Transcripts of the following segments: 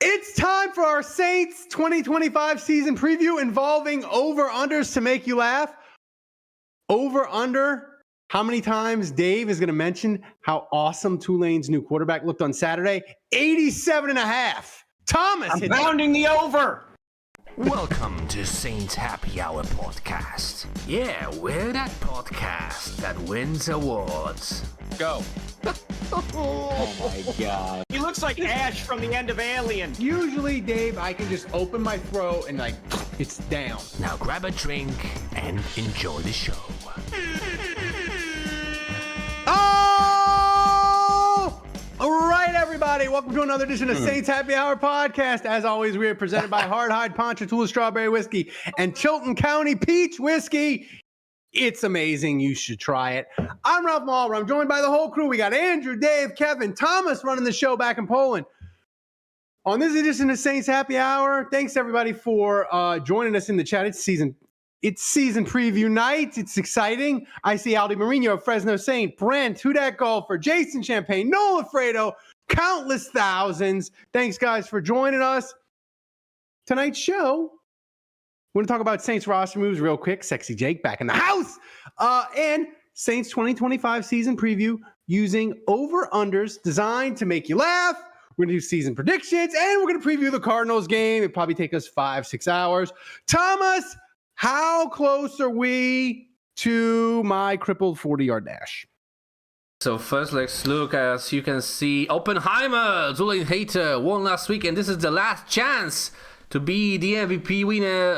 It's time for our Saints 2025 season preview involving over-unders to make you laugh. Over-under, how many times Dave is going to mention how awesome Tulane's new quarterback looked on Saturday? 87.5. Thomas, I'm pounding the over. Welcome to Saints Happy Hour Podcast. Yeah, we're that podcast that wins awards. Go. Oh my God. He looks like Ash from the end of Alien. Usually, Dave, I can just open my throat and it's down. Now grab a drink and enjoy the show. Oh! All right, everybody. Welcome to another edition of Saints Happy Hour Podcast. As always, we are presented by Hard Hide Ponchatoula Strawberry Whiskey and Chilton County Peach Whiskey. It's amazing. You should try it. I'm Ralph Mahler. I'm joined by the whole crew. We got Andrew, Dave, Kevin, Thomas running the show back in Poland. On this edition of Saints Happy Hour, thanks everybody for joining us in the chat. It's season preview night. It's exciting. I see Aldi Marino, Fresno Saint, Brent, Hudak Golfer, Jason Champagne, Noah Fredo, countless thousands. Thanks, guys, for joining us. Tonight's show, we're going to talk about Saints roster moves real quick. Sexy Jake back in the house. And Saints 2025 season preview using over-unders designed to make you laugh. We're going to do season predictions, and we're going to preview the Cardinals game. It'll probably take us 5-6 hours. Thomas, how close are we to my crippled 40-yard dash? So first, let's look. As you can see, Oppenheimer, Tulane hater, won last week, and this is the last chance to be the MVP winner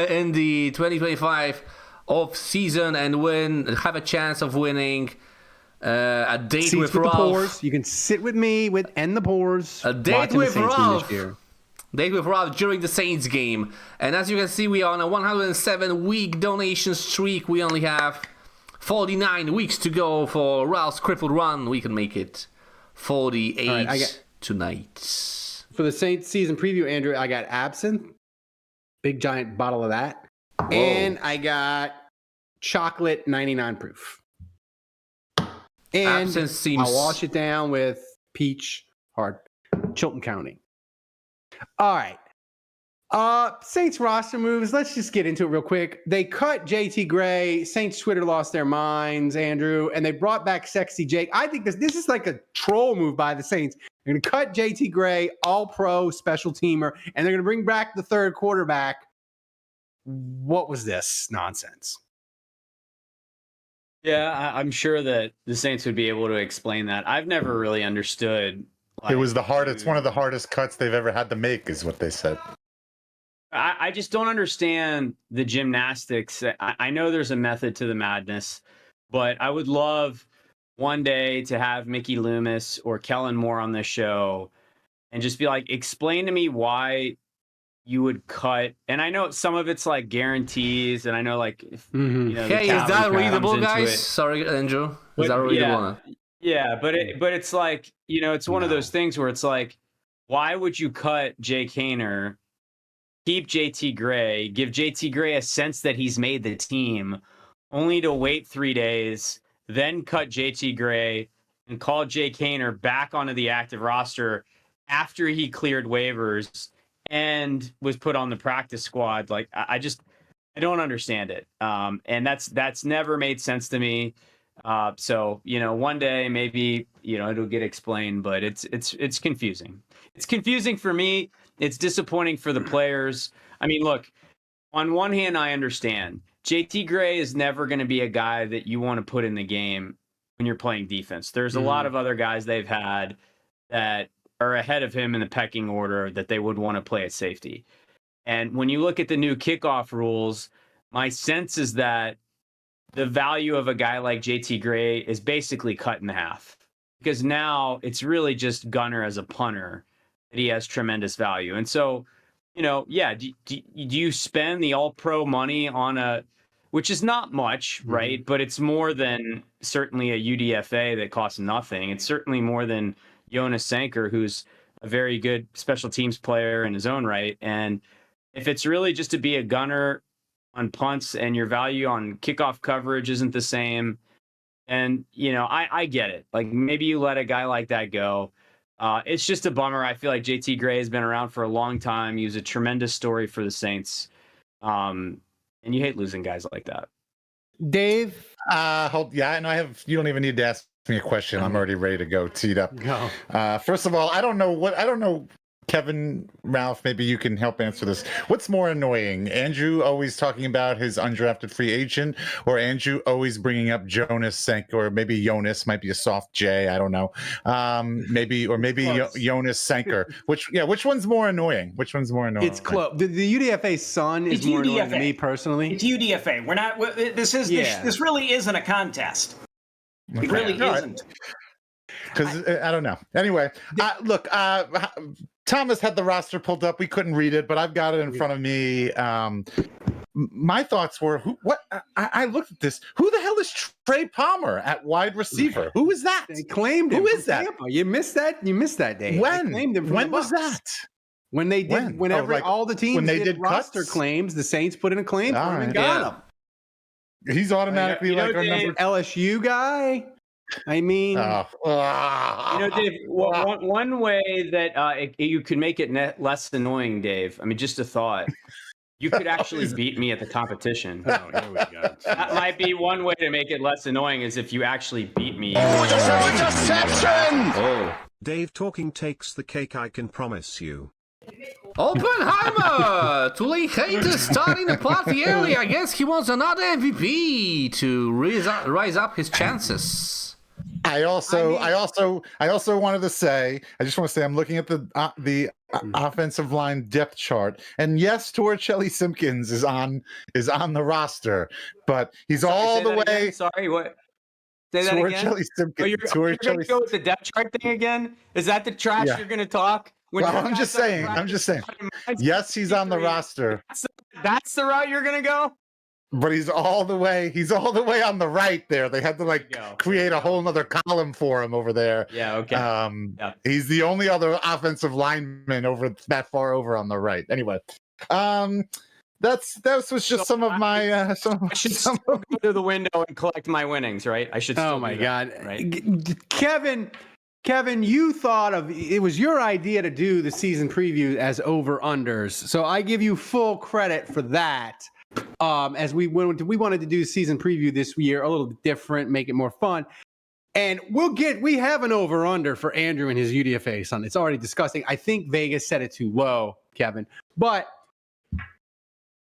in the 2025 off season and have a chance of winning a date Seats with the Ralph. Pours. You can sit with me and the Pours. A date with Ralph. Date with Ralph during the Saints game. And as you can see, we are on a 107-week donation streak. We only have 49 weeks to go for Ralph's crippled run. We can make it 48 tonight. For the Saints season preview, Andrew, I got absinthe, big giant bottle of that. Whoa. And I got chocolate 99 proof. And I'll wash it down with peach hard Chilton County. All right. Saints roster moves. Let's just get into it real quick. They cut JT Gray. Saints Twitter lost their minds, Andrew, and they brought back Sexy Jake. I think this is like a troll move by the Saints. They're going to cut JT Gray, all-pro special teamer, and they're going to bring back the third quarterback. What was this nonsense? Yeah, I'm sure that the Saints would be able to explain that. I've never really understood. It was the hardest. It's one of the hardest cuts they've ever had to make, is what they said. I just don't understand the gymnastics. I know there's a method to the madness, but I would love one day to have Mickey Loomis or Kellen Moore on this show and just be like, explain to me why you would cut. And I know some of it's like guarantees, and I know like, if, hey, is that readable, guys? Sorry, Andrew. Is that readable? Yeah, but it's like, it's one of those things where it's like, why would you cut Jake Haener, keep JT Gray, give JT Gray a sense that he's made the team, only to wait 3 days, then cut JT Gray and call Jake Haener back onto the active roster after he cleared waivers and was put on the practice squad? Like, I don't understand it. And that's never made sense to me. So, one day maybe, it'll get explained, but it's confusing. It's confusing for me. It's disappointing for the players. I mean, look, on one hand, I understand JT Gray is never going to be a guy that you want to put in the game when you're playing defense. There's a lot of other guys they've had that are ahead of him in the pecking order that they would want to play at safety. And when you look at the new kickoff rules, my sense is that the value of a guy like JT Gray is basically cut in half, because now it's really just Gunner as a punter that he has tremendous value. And so, do you spend the all-pro money on which is not much, right? But it's more than certainly a UDFA that costs nothing. It's certainly more than Jonas Sanker, who's a very good special teams player in his own right. And if it's really just to be a gunner on punts and your value on kickoff coverage isn't the same, and I get it. Like, maybe you let a guy like that go, It's just a bummer. I feel like JT Gray has been around for a long time. He was a tremendous story for the Saints. And you hate losing guys like that. Dave? Yeah, and you don't even need to ask me a question. I'm already ready to go teed up. Go. First of all, I don't know, Kevin, Ralph, maybe you can help answer this. What's more annoying, Andrew always talking about his undrafted free agent, or Andrew always bringing up Jonas Senker, or maybe Jonas might be a soft J, I don't know. Maybe Jonas Senker. Which one's more annoying? It's close. The UDFA son is more annoying to me personally. It's UDFA. We're not. This really isn't a contest. It really isn't. Because I don't know. Anyway, look, Thomas had the roster pulled up. We couldn't read it, but I've got it in front of me. My thoughts were, I looked at this. Who the hell is Trey Palmer at wide receiver? Who is that? They claimed him. Who is that? Tampa. You missed that. You missed that day. When? They claimed him from When the was Bucks. that? When they did. Whenever all the teams did roster cuts? claims, the Saints put in a claim for him and got him. He's automatically our number LSU guy. I mean, Dave, one way that you could make it less annoying, Dave. I mean, just a thought. You could actually beat me at the competition. Oh, here we go. That might be one way to make it less annoying, is if you actually beat me. Dave talking takes the cake, I can promise you. Oppenheimer! Tuli haters starting the party early. I guess he wants another MVP to rise up his chances. I also wanted to say, I'm looking at the offensive line depth chart, and yes, Torricelli Simpkins is on the roster, but he's all the way. Again? Sorry, what? Say that again. Torricelli Simpkins. You're going to go with the depth chart thing again? Is that the trash you're going to talk? Well, I'm just saying. Yes, he's on the roster. That's the route you're going to go? But he's all the way on the right there. They had to create a whole nother column for him over there. Yeah, okay. He's the only other offensive lineman over that far over on the right. Anyway, that was just some of my I should still go to the window and collect my winnings, right? I should. Oh my God, right? Kevin, you thought it was your idea to do the season preview as over unders, so I give you full credit for that. As we wanted to do season preview this year a little different, make it more fun, and we have an over under for Andrew and his UDFA son. It's already disgusting. I think Vegas set it too low, Kevin. But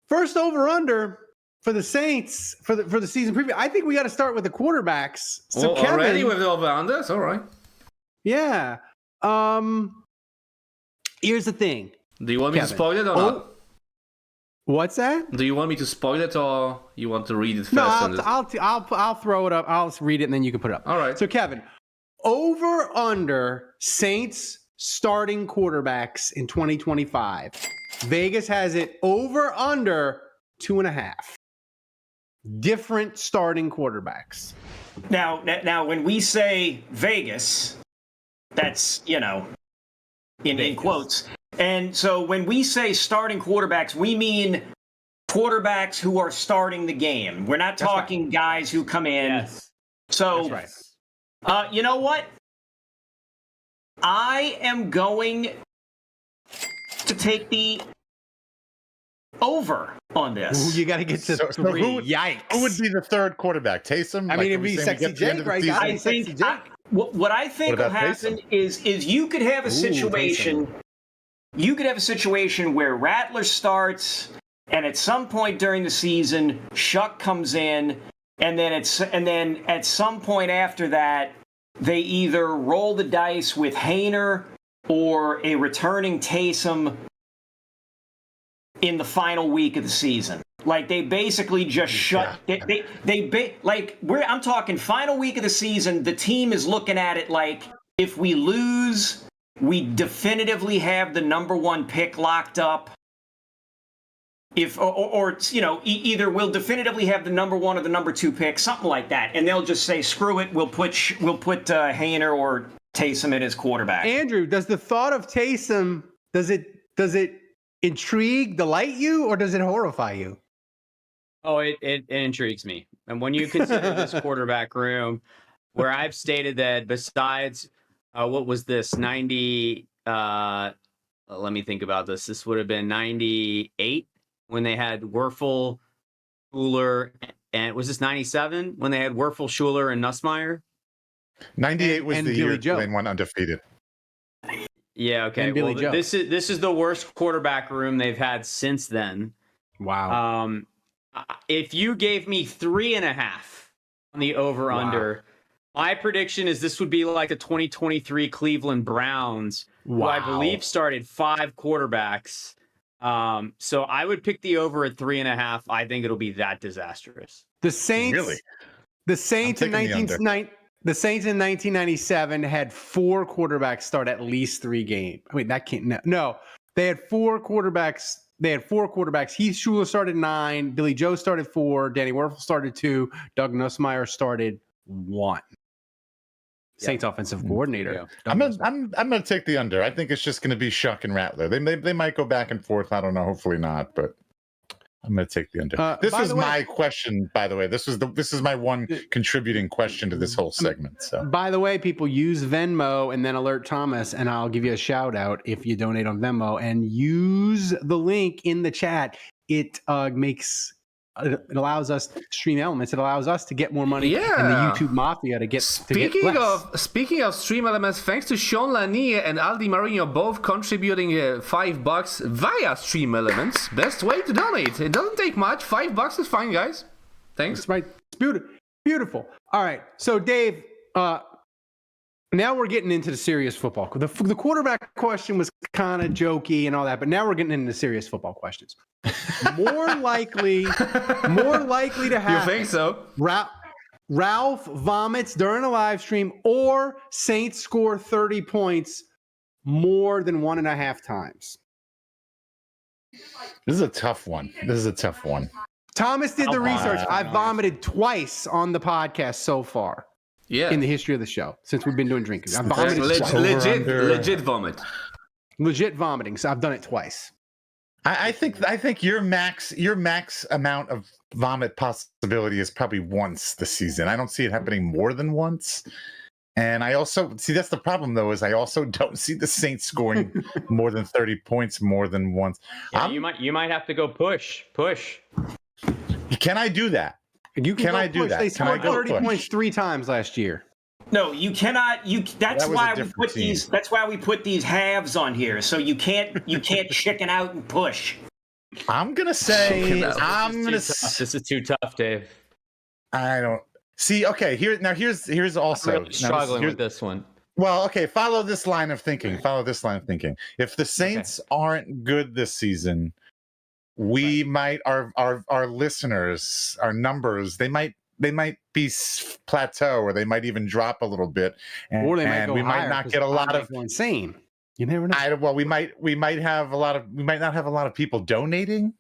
first over under for the Saints for the season preview. I think we got to start with the quarterbacks. So Kevin, already with the over unders, all right. Yeah. Here's the thing. Do you want me to spoil it or not? What's that? Do you want me to spoil it, or you want to read it first? No, I'll throw it up. I'll read it and then you can put it up. All right. So Kevin, over under Saints starting quarterbacks in 2025. Vegas has it over under 2.5. Different starting quarterbacks. Now, when we say Vegas, that's in quotes. And so when we say starting quarterbacks, we mean quarterbacks who are starting the game. We're not talking guys who come in. Yes. So, you know what? I am going to take the over on this. Ooh, you got to get to 3. Yikes. Who would be the third quarterback? Taysom? I mean, it'd be Sexy Jake, right? I think what I think will happen is you could have a situation. You could have a situation where Rattler starts, and at some point during the season, Shuck comes in, and then at some point after that, they either roll the dice with Haener or a returning Taysom in the final week of the season. Like, they basically just shut. I'm talking final week of the season. The team is looking at it like, if we lose, we definitively have the number 1 pick locked up. Either we'll definitively have the number 1 or the number 2 pick, something like that, and they'll just say, "Screw it, we'll put Haener or Taysom at his quarterback." Andrew, does the thought of Taysom does it intrigue, delight you, or does it horrify you? Oh, it intrigues me, and when you consider this quarterback room, where I've stated that besides what was this? 90. Let me think about this. This would have been 98 when they had Werfel, Schuler, and was this 97 when they had Werfel, Schuler, and Nussmeier? 98 was and the Billy year Joe. they went undefeated. Yeah, okay. And Billy Well, Joe. this is the worst quarterback room they've had since then. Wow. If you gave me 3.5 on the over/under, my prediction is this would be like the 2023 Cleveland Browns, who I believe started 5 quarterbacks. So I would pick the over at 3.5. I think it'll be that disastrous. The Saints. Really? The Saints in I'm taking the under. The Saints in 1997 had 4 quarterbacks start at least 3 games. I mean, that can't. No, they had 4 quarterbacks. Heath Schuler started 9. Billy Joe started 4. Danny Werfel started 2. Doug Nussmeier started 1. Saints offensive coordinator. I'm gonna take the under. I think it's just gonna be Shuck and Rattler. They might go back and forth. I don't know. Hopefully not, but I'm gonna take the under. This is my question, by the way. This is my one contributing question to this whole segment. So, by the way, people, use Venmo and then alert Thomas, and I'll give you a shout out if you donate on Venmo, and use the link in the chat. It allows us to stream elements. It allows us to get more money, and the YouTube mafia to get. Speaking of stream elements, thanks to Sean Lanier and Aldi Marino both contributing $5 via stream elements. Best way to donate. It doesn't take much. $5 is fine, guys. Thanks. That's right. It's beautiful. All right. So, Dave, now we're getting into the serious football. The quarterback question was kind of jokey and all that, but now we're getting into serious football questions. More likely to happen. You think so? Ralph vomits during a live stream, or Saints score 30 points more than 1.5 times. this is a tough one. Thomas did the research. I've vomited twice on the podcast so far. Yeah. In the history of the show, since we've been doing drinking. I've vomited twice. Legit vomit. Legit vomiting. So I've done it twice. I think your max amount of vomit possibility is probably once this season. I don't see it happening more than once. And I also see that's the problem though, is I also don't see the Saints scoring more than 30 points more than once. Yeah, you might have to go push. Can I do that? Can I do that? They scored 30 points 3 times last year. No, you cannot. That's why we put team. these. That's why we put these halves on here, so you can't chicken out and push. I'm gonna say This is too tough, Dave. I don't see. Okay, here's also I'm really struggling with this one. Well, okay, follow this line of thinking. If the Saints aren't good this season, we might our listeners, our numbers, they might be plateau, or they might even drop a little bit, or they might go we higher, might not get a lot of insane. You never know. We might not have a lot of people donating,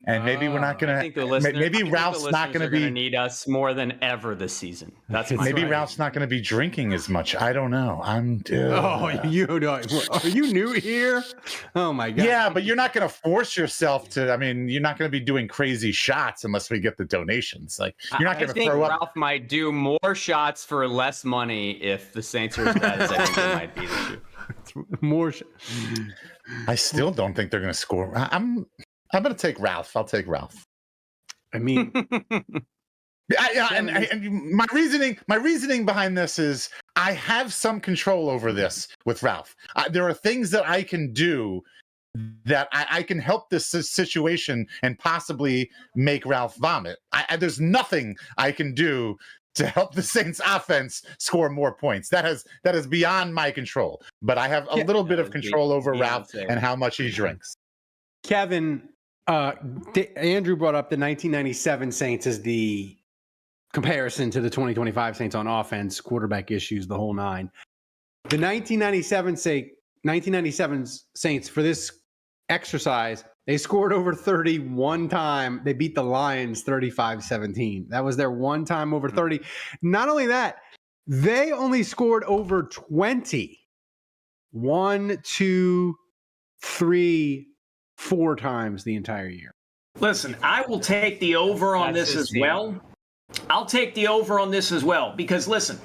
and maybe we're not gonna. Maybe Ralph's not gonna be need us more than ever this season. That's maybe Ralph's not gonna be drinking as much. I don't know. You don't. Are you new here? Oh my god. Yeah, but you're not gonna force yourself to. I mean, you're not gonna be doing crazy shots unless we get the donations. Like you're not gonna throw up. Ralph might do more shots for less money if the Saints are as bad as I think they might be this year. I still don't think they're gonna score. I'm going to take Ralph. I'll take Ralph. I mean, and my reasoning behind this is I have some control over this with Ralph. There are things that I can do that I can help this situation and possibly make Ralph vomit. There's nothing I can do to help the Saints offense score more points. That is beyond my control. But I have a little bit of control over Ralph and how much he drinks. Kevin, Andrew brought up the 1997 Saints as the comparison to the 2025 Saints on offense, quarterback issues, the whole nine. The 1997 Saints, for this exercise, they scored over 30 one time. They beat the Lions 35-17. That was their one time over 30. Not only that, they only scored over 20. 1, 2, 3, 4 times the entire year. Listen, I will take the over on this as well. I'll take the over on this as well because listen,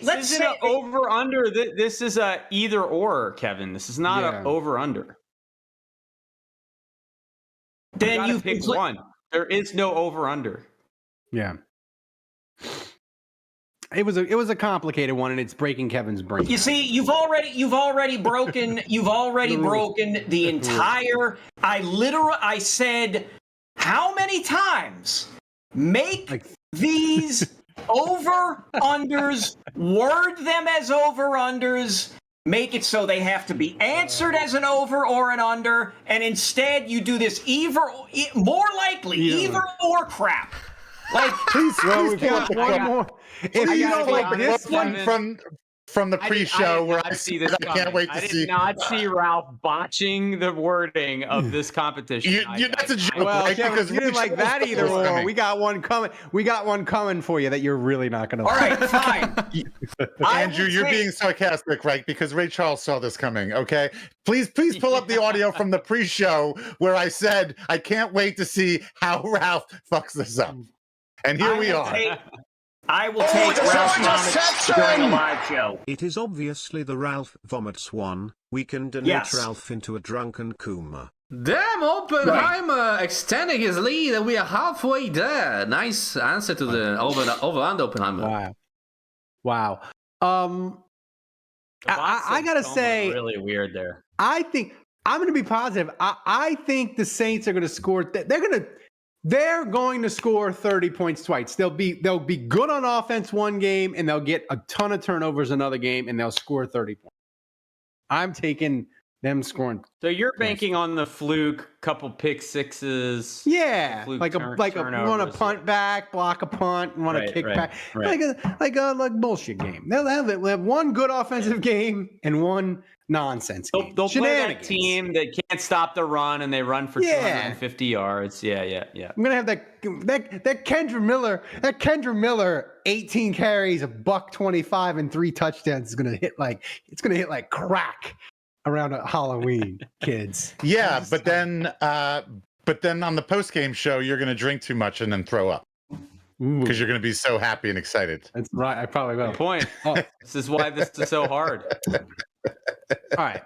Let's isn't say an over under. This is a either or, Kevin. This is not Yeah. a over under. then You pick one. There is no over under. Yeah. It was a complicated one, and it's breaking Kevin's brain. You see, you've already broken the entire. I said, how many times make these over unders, word them as over unders, make it so they have to be answered as an over or an under, and instead you do this more likely either or crap. Like, Please We've got one more. If you don't like this one, from the pre-show where I see this. I can't wait to see. I did not see Ralph botching the wording of this competition. That's a joke, well, right? Kevin, Because you didn't like that either. Or we got one coming. We got one coming for you that you're really not going to. all right, fine. Andrew, you're being sarcastic, right? Because Ray Charles saw this coming. Okay, please pull up the audio from the pre-show where I said I can't wait to see how Ralph fucks this up, and here we are. I will take Ralph vomits during a live show. It is obviously the Ralph vomits one. We can donate Ralph into a drunken coma. Damn, Oppenheimer extending his lead, and we are halfway there. Nice answer to the over and Oppenheimer. Wow. I gotta say, really weird there. I think I'm going to be positive. I think the Saints are going to score. They're going to score 30 points twice. They'll be good on offense one game, and they'll get a ton of turnovers another game, and they'll score 30 points. I'm taking them scoring. So you're banking on the fluke, couple pick sixes. Yeah, want to punt back, block a punt, want to kick back, like a bullshit game. They'll have one good offensive game and one nonsense game. They'll play that team that can't stop the run, and they run for 250 yards. Yeah. I'm gonna have that Kendra Miller. That Kendra Miller, 18 carries, $125 and 3 touchdowns is gonna hit like crack around Halloween, kids. Yeah, but then on the post game show, you're gonna drink too much and then throw up because you're gonna be so happy and excited. That's right. I probably will. Good point. This is why this is so hard. All right.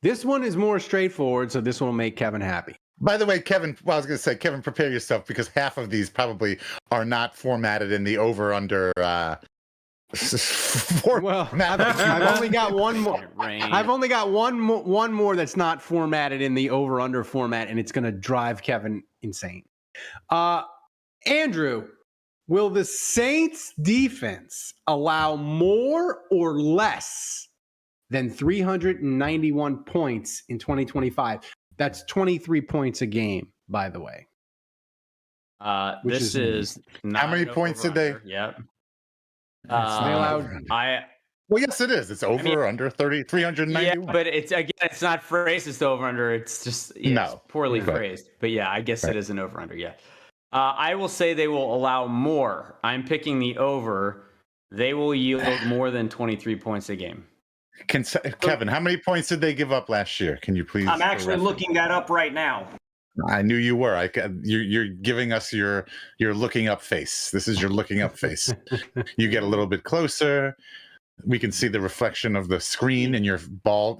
This one is more straightforward, so this one will make Kevin happy. By the way, Kevin, I was going to say, Kevin, prepare yourself because half of these probably are not formatted in the over-under Well, I've only got one more. I've only got one more that's not formatted in the over-under format, and it's going to drive Kevin insane. Andrew, will the Saints defense allow more or less than 391 points in 2025? That's 23 points a game, by the way. This is not how many points did they? Yep. Well, yes, it is. It's over or under 391. Yeah, but it's not phrased as over under. It's just it's poorly phrased. But yeah, I guess it is an over under. Yeah. I will say they will allow more. I'm picking the over. They will yield more than 23 points a game. Kevin, how many points did they give up last year? Can you please? I'm actually looking that up right now. I knew you were. You're giving us your looking up face. This is your looking up face. You get a little bit closer. We can see the reflection of the screen in your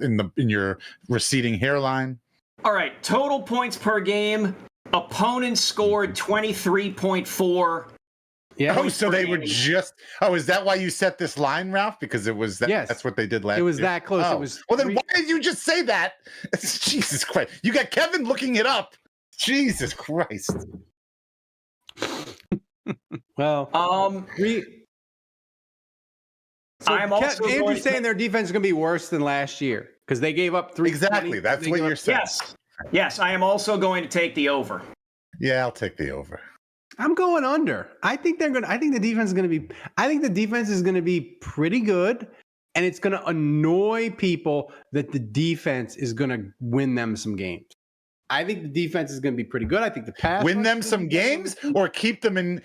in your receding hairline. All right, total points per game. Opponents scored 23.4. Yeah. So they were just. Oh, is that why you set this line, Ralph? Because it was that. Yes. That's what they did last year. It was that close. Oh. It was. Well, then why did you just say that? Jesus Christ! You got Kevin looking it up. Jesus Christ. Well, I'm also Andrew's saying their defense is going to be worse than last year because they gave up 3. Exactly. That's what you're saying. Yes. I am also going to take the over. Yeah, I'll take the over. I'm going under. I think the defense is going to be. I think the defense is going to be pretty good, and it's going to annoy people that the defense is going to win them some games. I think the defense is going to be pretty good. I think the pass win them some games or keep them in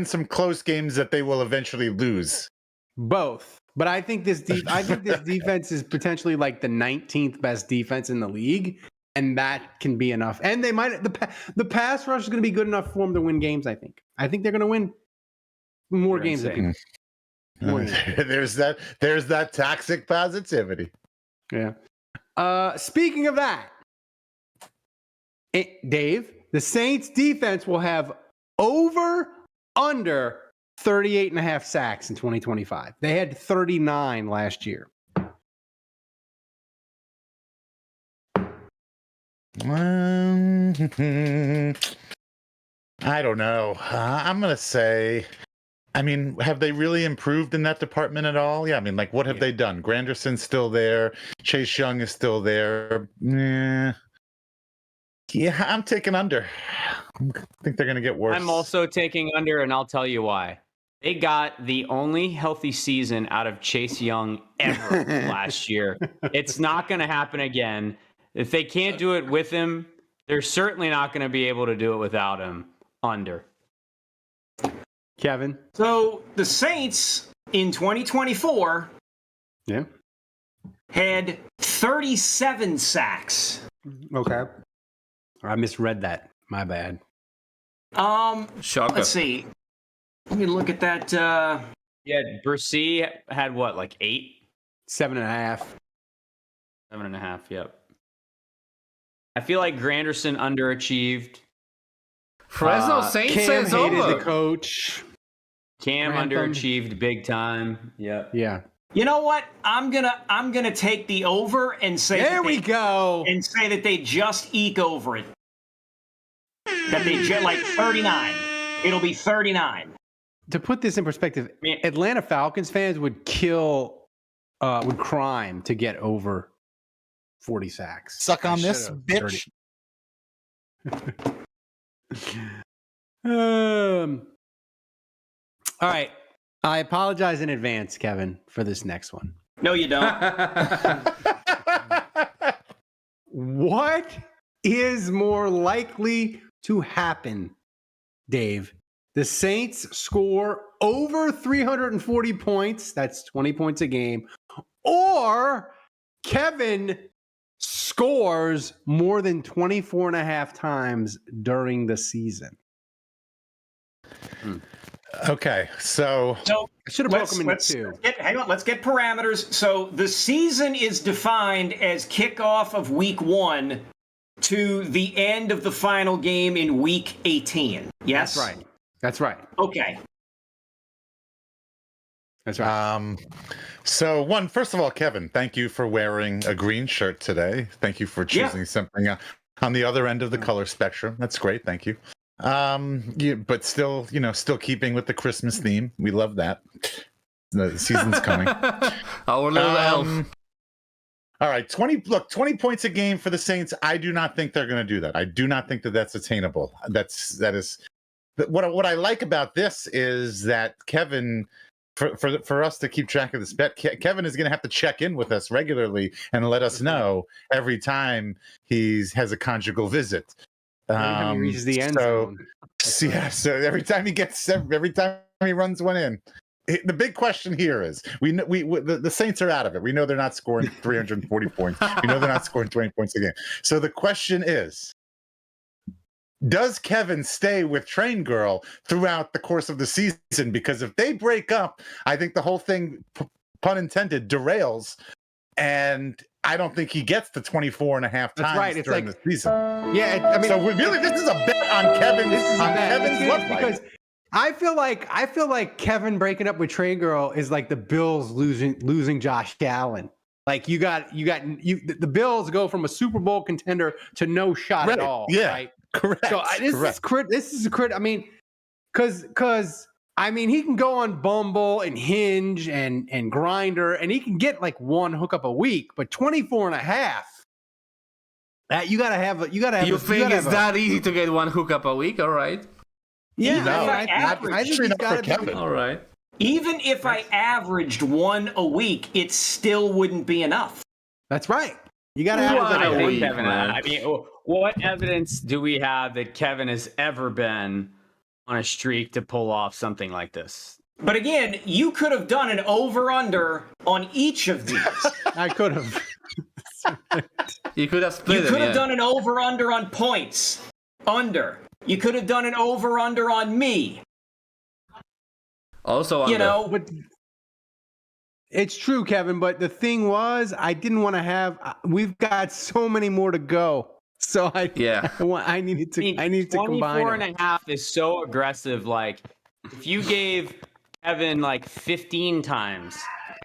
some close games that they will eventually lose. Both. But I think this defense is potentially like the 19th best defense in the league, and that can be enough. And they might the pass rush is going to be good enough for them to win games. I think they're going to win More You're games than insane. people. More games. There's that toxic positivity. Yeah. Speaking of that, Dave, the Saints defense will have under 38.5 sacks in 2025. They had 39 last year. I don't know. I'm going to say, I mean, have they really improved in that department at all? Yeah, I mean, like, what have they done? Granderson's still there. Chase Young is still there. Yeah, I'm taking under. I think they're going to get worse. I'm also taking under, and I'll tell you why. They got the only healthy season out of Chase Young ever last year. It's not going to happen again. If they can't do it with him, they're certainly not going to be able to do it without him. Under. Kevin? So the Saints in 2024 had 37 sacks. Okay. I misread that. My bad. Shocker. Let's see. Let me look at that. Yeah, Brissy had what, like 8? 7.5. 7.5, yep. I feel like Granderson underachieved. Fresno Saints Cam is hated over. the coach. Cam Grantham. underachieved big time. Yep. Yeah. You know what? I'm gonna take the over and say There we go. and say that they just eke over it. That they like 39. It'll be 39. To put this in perspective, Atlanta Falcons fans would crime to get over 40 sacks. Suck on I this, should've bitch. 30. All right. I apologize in advance, Kevin, for this next one. No, you don't. What is more likely to happen, Dave? The Saints score over 340 points. That's 20 points a game. Or Kevin scores more than 24.5 times during the season. Okay, so I should have broken them into two. Let's get parameters. So the season is defined as kickoff of week 1 to the end of the final game in week 18. Yes? That's right. Okay. That's right. So first of all, Kevin, thank you for wearing a green shirt today. Thank you for choosing something on the other end of the color spectrum. That's great. Thank you. But still, still keeping with the Christmas theme. We love that. The season's coming. Our little elf. All right, 20 points a game for the Saints. I do not think they're going to do that. I do not think that that's attainable. That is what I like about this is that Kevin, for us to keep track of this bet, Kevin is going to have to check in with us regularly and let us know every time he has a conjugal visit. He reaches the end zone. So every time he runs one in. The big question here is the Saints are out of it. We know they're not scoring 340 points. We know they're not scoring 20 points a game. So the question is, does Kevin stay with Train Girl throughout the course of the season? Because if they break up, I think the whole thing, pun intended, derails. And I don't think he gets the 24.5 times during the season. Yeah, I mean, so this is a bet on Kevin. This is on Kevin's luck because I feel like Kevin breaking up with Train Girl is like the Bills losing Josh Allen. Like the Bills go from a Super Bowl contender to no shot at all. Yeah, right? Correct. So this is crit. I mean, because he can go on Bumble and Hinge and Grindr, and he can get like one hookup a week, but 24.5. That you gotta have. You think it's that easy to get one hookup a week? All right. Yeah, I think he's got to be. All right. Even if I averaged one a week, it still wouldn't be enough. That's right. You got to have Kevin. I mean, what evidence do we have that Kevin has ever been on a streak to pull off something like this? But again, you could have done an over-under on each of these. I could have. You could have split You could have done an over-under on points. Under. You could have done an over-under on me. Also under. You know, But it's true, Kevin. But the thing was, I didn't want to have. We've got so many more to go. So I needed to. I needed to combine 24 them. and a half is so aggressive. Like, if you gave Evan like 15 times,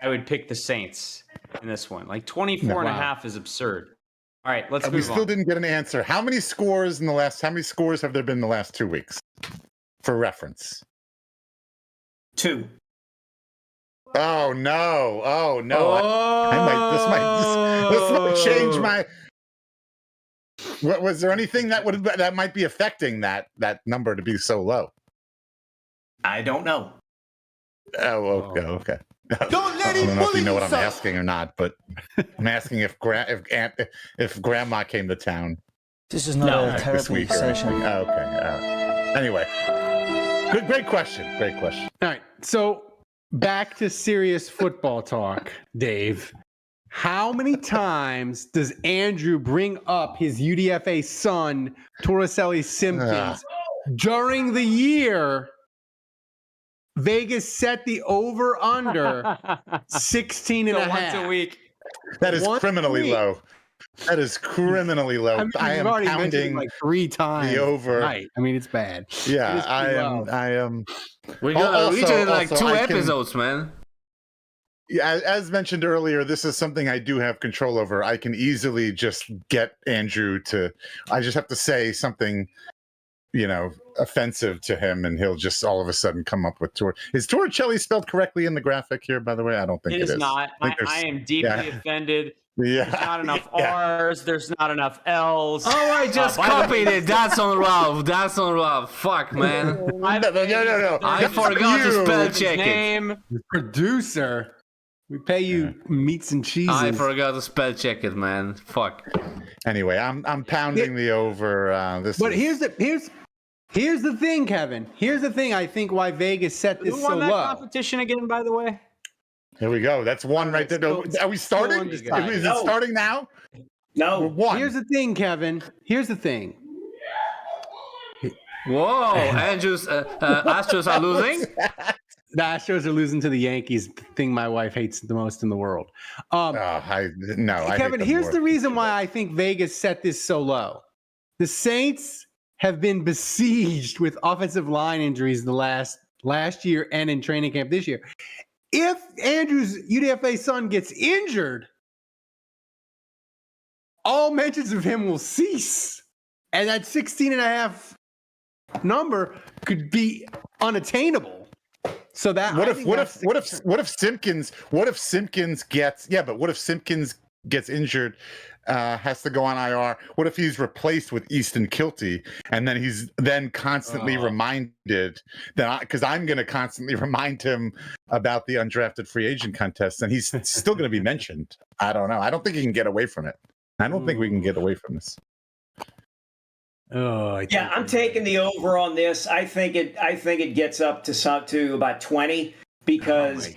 I would pick the Saints in this one. Like 24 and a half is absurd. All right, let's move on. We still didn't get an answer. How many scores have there been in the last 2 weeks? For reference. 2. Oh no. This might change my. Was there anything that might be affecting that number to be so low? I don't know. Oh, okay. Don't let I him don't know if bully you know you, what I'm son. asking or not, but I'm asking if Grandma came to town This is not a this therapy week or session. anything. Oh, okay. Anyway, great question. All right, so back to serious football talk, Dave. How many times does Andrew bring up his UDFA son, Torricelli Simpkins, during the year? Vegas set the over-under 16 and a half. Once a week. That is One criminally week. low. That is criminally low. I mean, I we've am already mentioned it pounding like 3 times. the over. Right. I mean, it's bad. Yeah, It is I too am. low. I am. We're gonna reach it in like also, 2 I can- episodes, man. Yeah, as mentioned earlier, this is something I do have control over. I can easily just get Andrew to. I just have to say something, offensive to him, and he'll just all of a sudden come up with Is Torricelli spelled correctly in the graphic here? By the way, I don't think It is not. think I am deeply offended. Yeah, There's not enough R's. There's not enough L's. Oh, I just copied it. That's on Ralph. Fuck, man. No. I That's forgot to you. spell His check it. name. Producer. We pay you meats and cheeses. I forgot to spell check it, man. Fuck. Anyway, I'm pounding the over. Here's the thing, Kevin. Here's the thing. I think why Vegas set this Who so won that low. competition again, by the way? Here we go. That's one right there. Are we starting? undecided. Is it starting now? No. We're one. Here's the thing, Kevin. Here's the thing. Whoa, Andrews, Astros are losing? The Astros are losing to the Yankees, thing my wife hates the most in the world. I Kevin, hate here's them the more. reason why I think Vegas set this so low. The Saints have been besieged with offensive line injuries the last year and in training camp this year. If Andrew's UDFA son gets injured, all mentions of him will cease. And that 16 and a half number could be unattainable. So that What if Simpkins gets injured, has to go on IR? What if he's replaced with Easton Kilty, and then he's constantly reminded that because I'm going to constantly remind him about the undrafted free agent contest, and he's still going to be mentioned. I don't know. I don't think he can get away from it. I don't think we can get away from this. I'm taking the over on this. I think it gets up to about 20 because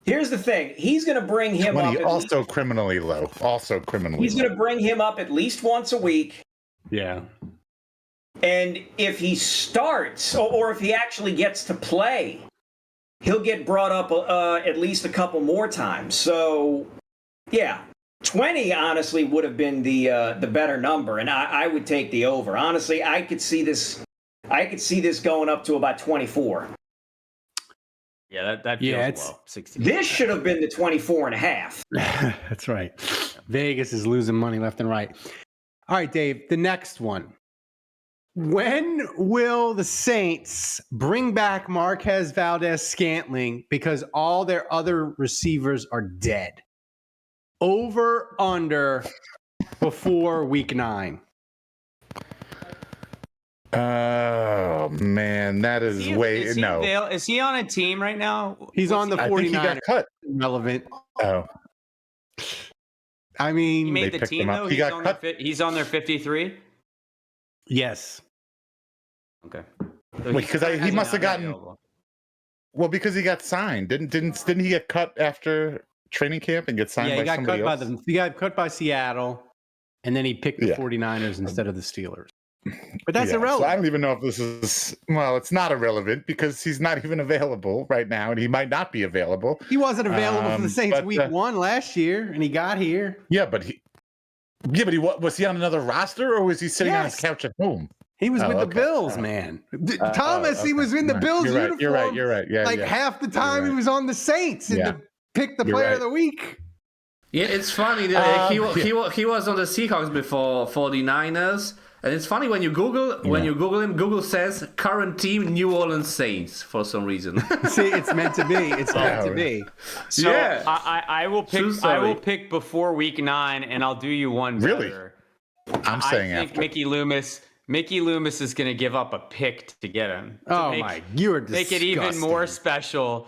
here's the thing: he's going to bring him up. Also criminally low. He's going to bring him up at least once a week. Yeah. And if he starts, or if he actually gets to play, he'll get brought up at least a couple more times. So, yeah. 20 honestly would have been the better number, and I would take the over. Honestly, I could see this going up to about 24. Yeah, that feels low. 16. This should have been the 24 and a half. That's right. Vegas is losing money left and right. All right, Dave, the next one. When will the Saints bring back Marquez Valdez-Scantling because all their other receivers are dead? Over, under, before week 9. Oh man, that is no. Is he on a team right now? He's on the 49ers. I think he got cut. Relevant. Oh, I mean, He made They the picked team him up. though. He He's got on cut. he's on their 53. yes. Okay. Wait, because he must have gotten. Well, because he got signed. Didn't he get cut after training camp and get signed Yeah, by he got somebody cut else? he got cut by Seattle, and then he picked the Yeah. 49ers instead of the Steelers. But that's So irrelevant. I don't even know if this is, well, it's not irrelevant because he's not even available right now, and he might not be available. He wasn't available for the Saints but, week 1 last year, and he got here. Yeah, but was he on another roster, or was he sitting on his couch at home? He was with the Bills, man. Thomas, he was in the Bills uniform. You're right. Yeah, like half the time he was on the Saints and to pick the player of the week. Yeah, it's funny that he was on the Seahawks before 49ers. And it's funny when you Google him, Google says current team New Orleans Saints for some reason. See, it's meant to be. It's meant to be. So I will pick. I will pick before week 9, and I'll do you one better. Really? I'm saying I think after. Mickey Loomis is going to give up a pick to get him. You are disgusting. Make it even more special.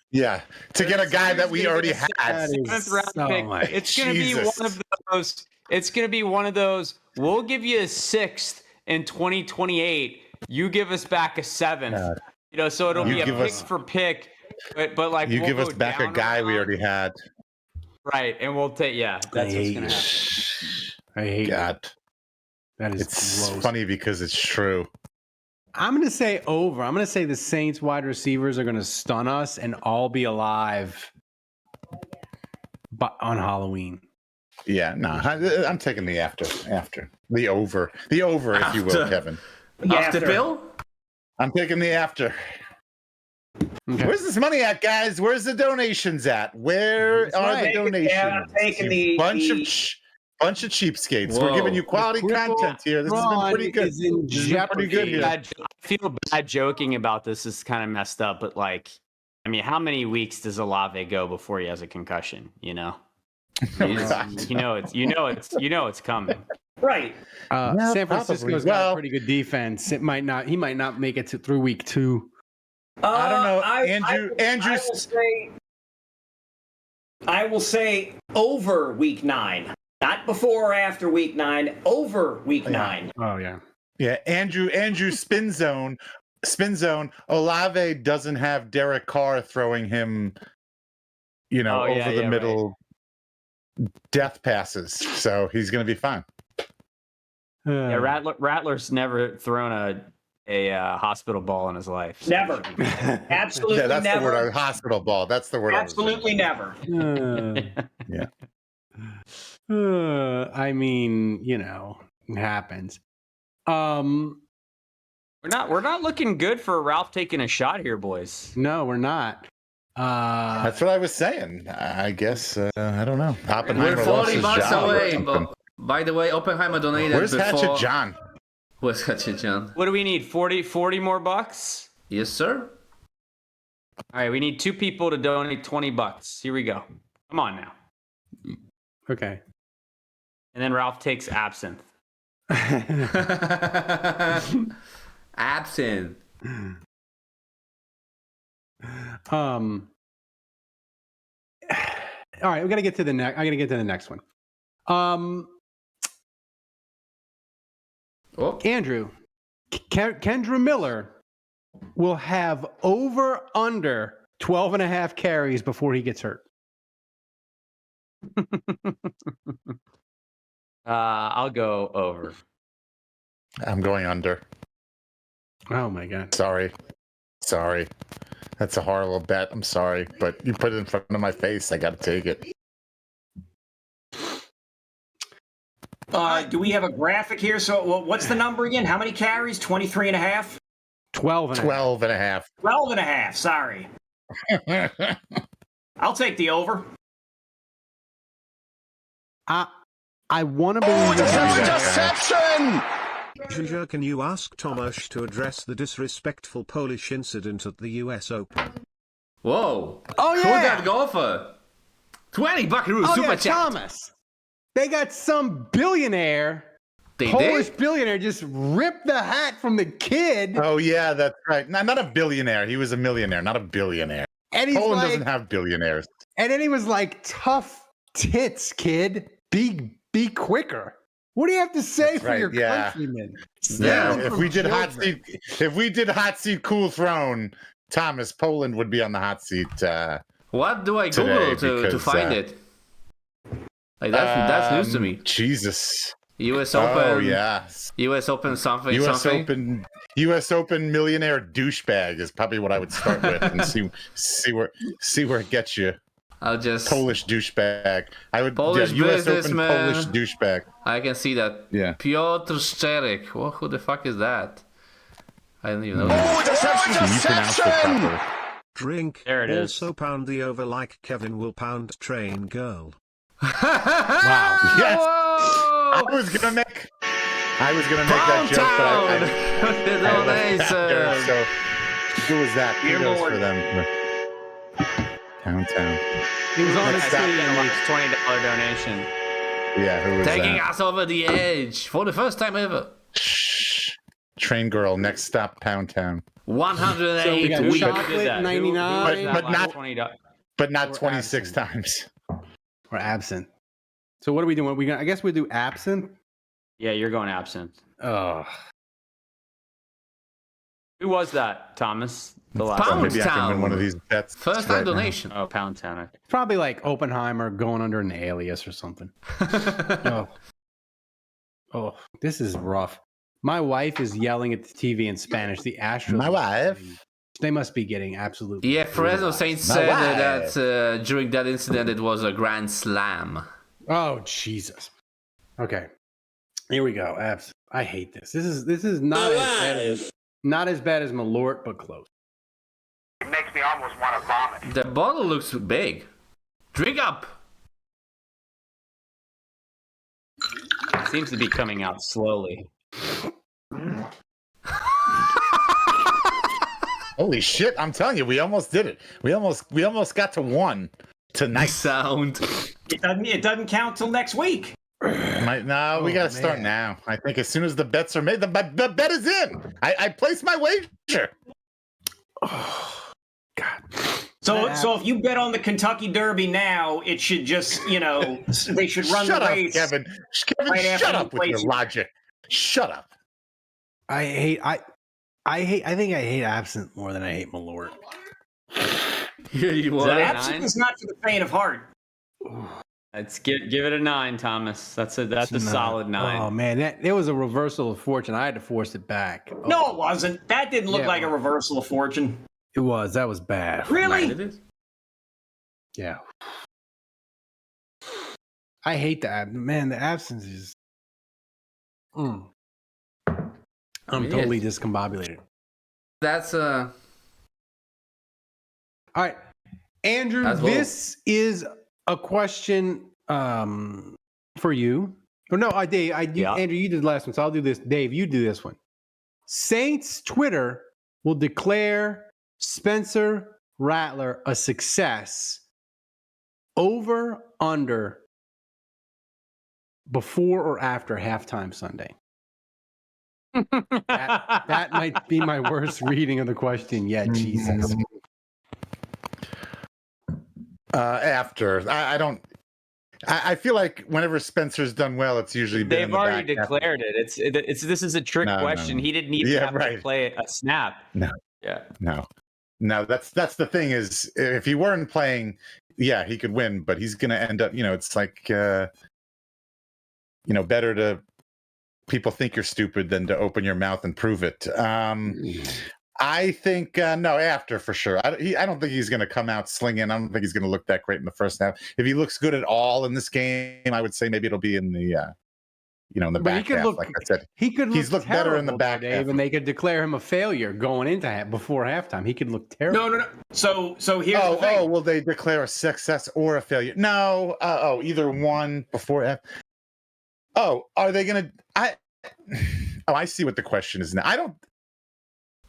Yeah, to get a guy that we already had. 7th round pick. It's going to be one of those. It's going to be one of those. We'll give you a 6th in 2028. You give us back a 7th. So it'll be a pick for pick. But like you give us back a guy we already had. Right, and we'll take. Yeah, that's what's going to happen. I hate God. That is gross. Funny because it's true. I'm going to say over. I'm going to say the Saints wide receivers are going to stun us and all be alive on Halloween. Yeah, no, I'm taking the after the over, if you will, Kevin. After Bill, I'm taking the after. Okay. Where's this money at, guys? Where's the donations at? Where are the donations? I'm taking the bunch of cheapskates. Whoa. We're giving you quality content here. This has been pretty good. I feel bad joking about this. It's kind of messed up, but like, I mean, how many weeks does Olave go before he has a concussion? You know it's coming. Right. San Francisco's got a pretty good defense. He might not make it through week 2. I don't know. Andrew. I will say over week 9. Not before or after week 9, over week 9. Oh yeah. Yeah, Andrew spin zone. Olave doesn't have Derek Carr throwing him, over the middle death passes. So he's going to be fine. Rattler's never thrown a hospital ball in his life. Never. Absolutely never. That's the word, hospital ball. That's the word. Absolutely never. Yeah. I mean, it happens. We're not looking good for Ralph taking a shot here, boys. No, we're not. That's what I was saying. I guess I don't know. We're $40 away. But by the way, Oppenheimer donated. Where's Hatchet John? Where's Hatchet John? What do we need? 40 more bucks? Yes, sir. All right, we need 2 people to donate $20. Here we go. Come on now. Okay. And then Ralph takes absinthe. Absinthe. All right, we got to get to the next. I got to get to the next one. Andrew, Kendra Miller will have under 12.5 carries before he gets hurt. I'll go over. I'm going under. Oh my God. Sorry. That's a horrible bet. I'm sorry, but you put it in front of my face. I got to take it. Do we have a graphic here? So what's the number again? How many carries? 23 and a half? 12 and a half. 12 and a half. Sorry. I'll take the over. I want to believe it's an interception! Ginger, can you ask Tomasz to address the disrespectful Polish incident at the US Open? Whoa. Oh, yeah. Who's that golfer? 20 buckaroos, super chat. Thomas. They got some billionaire, Polish billionaire, just ripped the hat from the kid. Oh, yeah, that's right. Not a billionaire. He was a millionaire, not a billionaire. And Poland doesn't have billionaires. And then he was like, tough tits, kid. Be quicker. What do you have to say for your countrymen? Yeah, if we did hot seat cool throne, Thomas, Poland would be on the hot seat. What do I Google to find it? Like that's news to me. Jesus. U.S. Open. Oh yes. U.S. Open something. U.S. Open millionaire douchebag is probably what I would start with and see where it gets you. I'll just Polish douchebag. I would Polish U.S. Open businessman. Polish douchebag. I can see that. Yeah. Piotr Szczerek. Well, who the fuck is that? I don't even know. Oh, You pronounce it properly. Drink. There it is. Also pound the over like Kevin will pound train girl. Wow. Yes. Whoa! I was gonna make that joke, but I left that there, so who was that? Kudos for them. Downtown. He was on his I city sent and a $20 donation. Yeah, who was Taking that? us over the edge for the first time ever. Shh. Train girl, next stop, Pound Town. 108 So we got weeks. chocolate 99, But not Or 26 absent. times. or absent. So what are we doing? I guess we do absent. Yeah, you're going absent. Oh, Who was that, Thomas? The last Pound one. Maybe I can win one of these bets. First time right now. donation. Oh, Pound Town. probably like Oppenheimer going under an alias or something. Oh, this is rough. My wife is yelling at the TV in Spanish. The Astros. My wife. They must be getting absolutely. Yeah, Fresno brutalized. Saints My said wife. that during that incident it was a grand slam. Oh Jesus. Okay. Here we go. I hate this. This is not not as bad as Malort, but close. It makes me almost want to vomit. The bottle looks big. Drink up. It seems to be coming out slowly. Holy shit! I'm telling you, we almost did it. We almost got to 1 tonight. Sound. It doesn't count till next week. We got to start man. now. I think as soon as the bets are made, the bet is in. I placed my wager. Oh, God. So if you bet on the Kentucky Derby now, it should just, they should run Shut the up, race. Kevin. right after Shut you up with your place it. logic. Shut up. I think I hate absent more than I hate Malort. Here you Is are. that a Absent 9? is not for the faint of heart. Let's give it a 9, Thomas. That's a solid 9. Oh man, there was a reversal of fortune. I had to force it back. Oh, No, it wasn't. That didn't look Yeah, like a well. reversal of fortune. it was. That was bad. Really? It is. Yeah. I hate that. Man, the absence is. I'm totally discombobulated. That's All right, Andrew, That's low. this is a question for you. Oh no, Dave. Yeah. Andrew, you did the last one, so I'll do this. Dave, you do this one. Saints Twitter will declare Spencer Rattler a success. Over, under, before or after halftime Sunday. That might be my worst reading of the question yet. Jesus. After. I don't. I feel like whenever Spencer's done well, it's usually been in They've the already back half. declared it. This is a trick No, no, question. no. He didn't even Yeah, have right. to play a snap. No. Yeah. No, that's the thing is if he weren't playing, yeah, he could win, but he's gonna end up, it's like better to people think you're stupid than to open your mouth and prove it. I think no, after for sure. I don't think he's gonna come out slinging. I don't think he's gonna look that great in the first half. If he looks good at all in this game, I would say maybe it'll be in the in the But he back could half. look- like I said, He could He's look looked better in the terrible, back Dave, half. and they could declare him a failure going into before halftime. He could look terrible. No. So here's the thing. Oh, will they declare a success or a failure? No. Either one before. Are they gonna? I see what the question is now. I don't.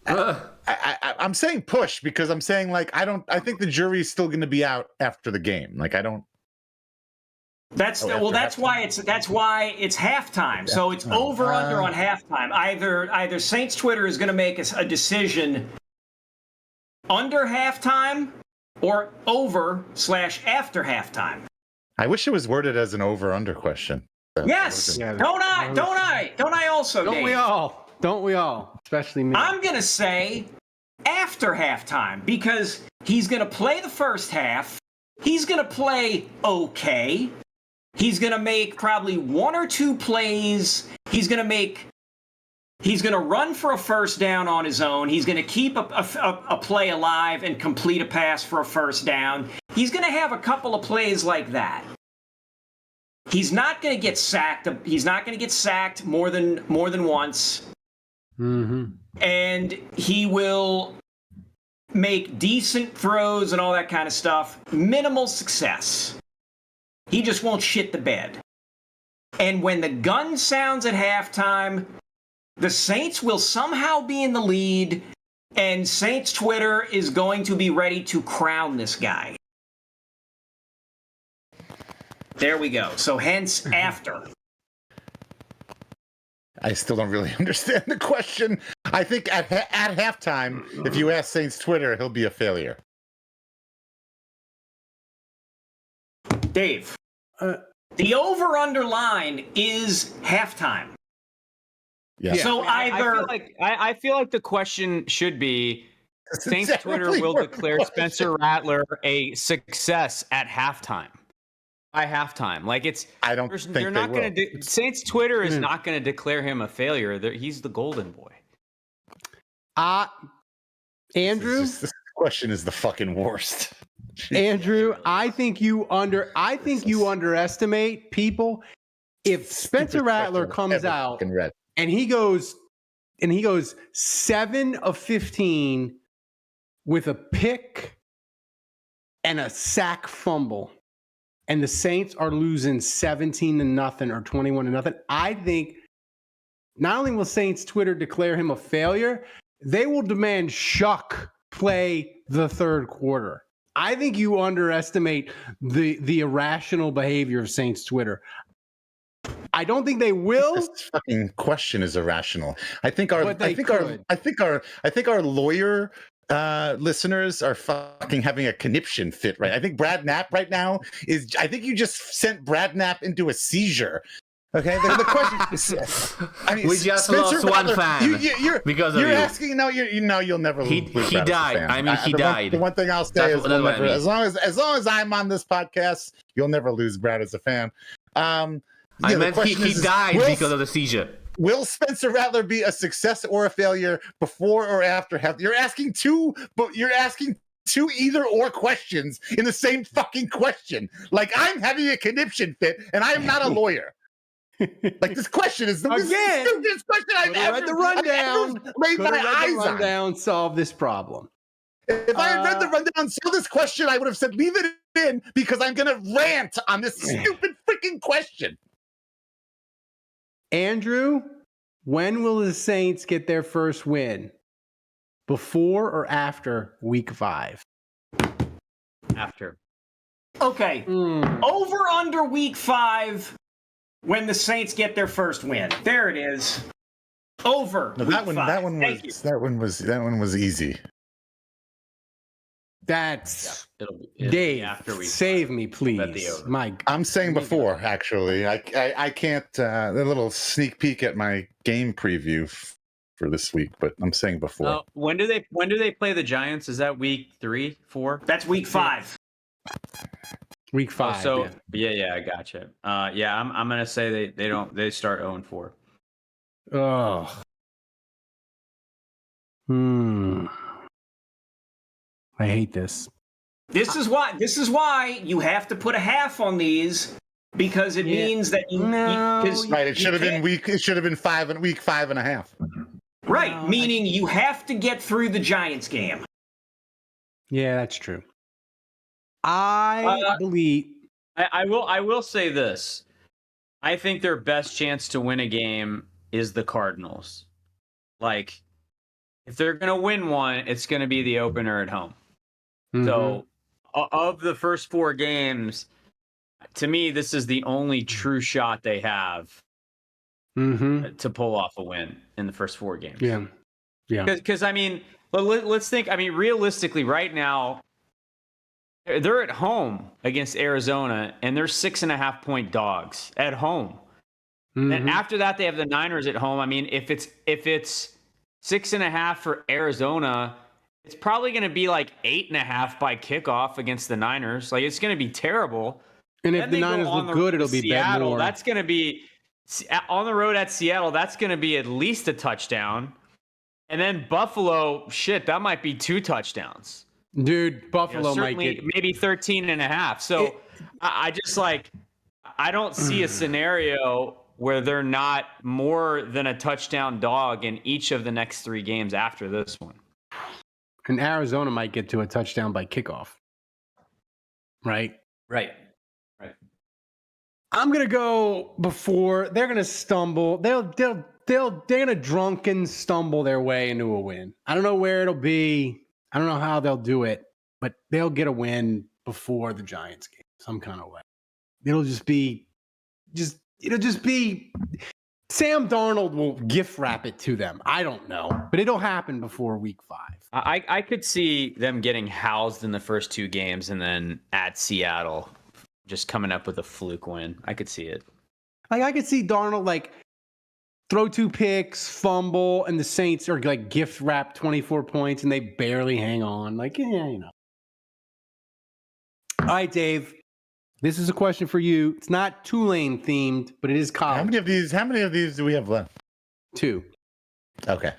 I'm saying push because I'm saying I think the jury's still going to be out after the game. I don't. That's after why it's halftime. So it's over under on halftime. Either Saints Twitter is going to make a decision under halftime or over/after halftime. I wish it was worded as an over/under question. Yes. Yeah. Don't I also? Don't Dave? we all? Don't we all? Especially me. I'm going to say after halftime because he's going to play the first half. He's going to play okay. He's going to make probably one or two plays. He's going to run for a first down on his own. He's going to keep a play alive and complete a pass for a first down. He's going to have a couple of plays like that. He's not going to get sacked. He's not going to get sacked more than once. Mm-hmm. And he will make decent throws and all that kind of stuff. Minimal success. He just won't shit the bed. And when the gun sounds at halftime, the Saints will somehow be in the lead, and Saints Twitter is going to be ready to crown this guy. There we go. So hence after. I still don't really understand the question. I think at halftime, if you ask Saints Twitter, he'll be a failure. Dave, the over-under line is halftime. Yeah. So either I feel like the question should be: Saints exactly Twitter will declare Spencer Rattler a success at halftime. By halftime, like I don't think they're not going to. Saints Twitter is not going to declare him a failure. He's the golden boy. Andrew, this question is the fucking worst. Andrew, I think you underestimate people. If Spencer Rattler comes out and he goes 7 of 15 with a pick and a sack fumble, and the Saints are losing 17-0 or 21-0, I think not only will Saints Twitter declare him a failure, they will demand Shuck play the third quarter. I think you underestimate the irrational behavior of Saints Twitter. I don't think they will. This fucking question is irrational. I think our lawyer listeners are fucking having a conniption fit, right? I think Brad Knapp right now I think you just sent Brad Knapp into a seizure. Okay, the question is, I mean, we just Spencer lost Rattler, one fan because of you. You're asking now. You'll never. He died. I mean, he died. The one thing I'll say is, as long as I'm on this podcast, you'll never lose Brad as a fan. I meant he died because of the seizure. Will Spencer Rattler be a success or a failure before or after health? You're asking two either or questions in the same fucking question. Like, I'm having a conniption fit, and I am not a lawyer. Like, this question is the stupidest question I've ever read the rundown. Laid my eyes on. Rundown solve this problem. If I had read the rundown and saw this question, I would have said, leave it in because I'm going to rant on this stupid freaking question. Andrew, when will the Saints get their first win? Before or after week 5? After. Okay. Over under week 5 when the Saints get their first win. There it is. Over. No, that one was easy. That's it'll Dave. after we save me, please. I'm saying before, actually. I can't. A little sneak peek at my game preview for this week, but I'm saying before. When do they play the Giants? Is that week 3, 4? That's week 5. Week 5. So yeah, I gotcha. Yeah, I'm gonna say they start 0-4. Oh. I hate this. This is why you have to put a half on these, because it means that right. It should have been week 5 and week 5.5. Right, meaning you have to get through the Giants game. Yeah, that's true. I believe. I will say this. I think their best chance to win a game is the Cardinals. Like, if they're gonna win one, it's gonna be the opener at home. Mm-hmm. So, of the first 4 games, to me, this is the only true shot they have to pull off a win in the first 4 games. Yeah. Because I mean, let's think. I mean, realistically, right now, they're at home against Arizona, and they're 6.5-point dogs at home. And after that, they have the Niners at home. I mean, if it's 6.5 for Arizona, it's probably going to be like 8.5 by kickoff against the Niners. Like, it's going to be terrible. And if the Niners look good, it'll be Seattle. more. That's going to be on the road at Seattle. That's going to be at least a touchdown. And then Buffalo, that might be 2 touchdowns. Dude, Buffalo might get maybe 13.5. So I just I don't see a scenario where they're not more than a touchdown dog in each of the next 3 games after this one. And Arizona might get to a touchdown by kickoff. Right. I'm gonna go before. They're gonna stumble. They're gonna drunken stumble their way into a win. I don't know where it'll be. I don't know how they'll do it, but they'll get a win before the Giants game, some kind of way. It'll just be Sam Darnold will gift wrap it to them. I don't know, but it'll happen before week 5. I could see them getting housed in the first 2 games and then at Seattle just coming up with a fluke win. I could see it. I could see Darnold throw 2 picks, fumble, and the Saints are gift wrap 24 points and they barely hang on. All right, Dave. This is a question for you. It's not Tulane themed, but it is college. How many of these do we have left? 2. Okay.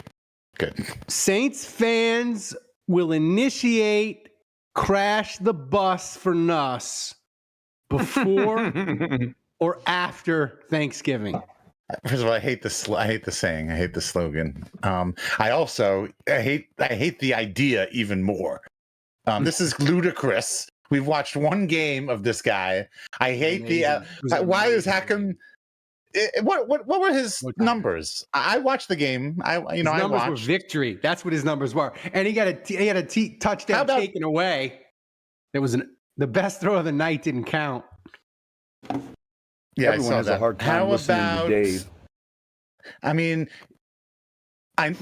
Good. Saints fans will initiate Crash the Bus for Nuss before or after Thanksgiving. First of all, I hate the saying. I hate the slogan. I hate the idea even more. This is ludicrous. We've watched 1 game of this guy. I hate why is Hackam? What were his numbers? I watched the game. His numbers were victory. That's what his numbers were. And he had a touchdown taken away. It was the best throw of the night. Didn't count. Yeah, everyone has a hard time listening to Dave. I mean, Garrett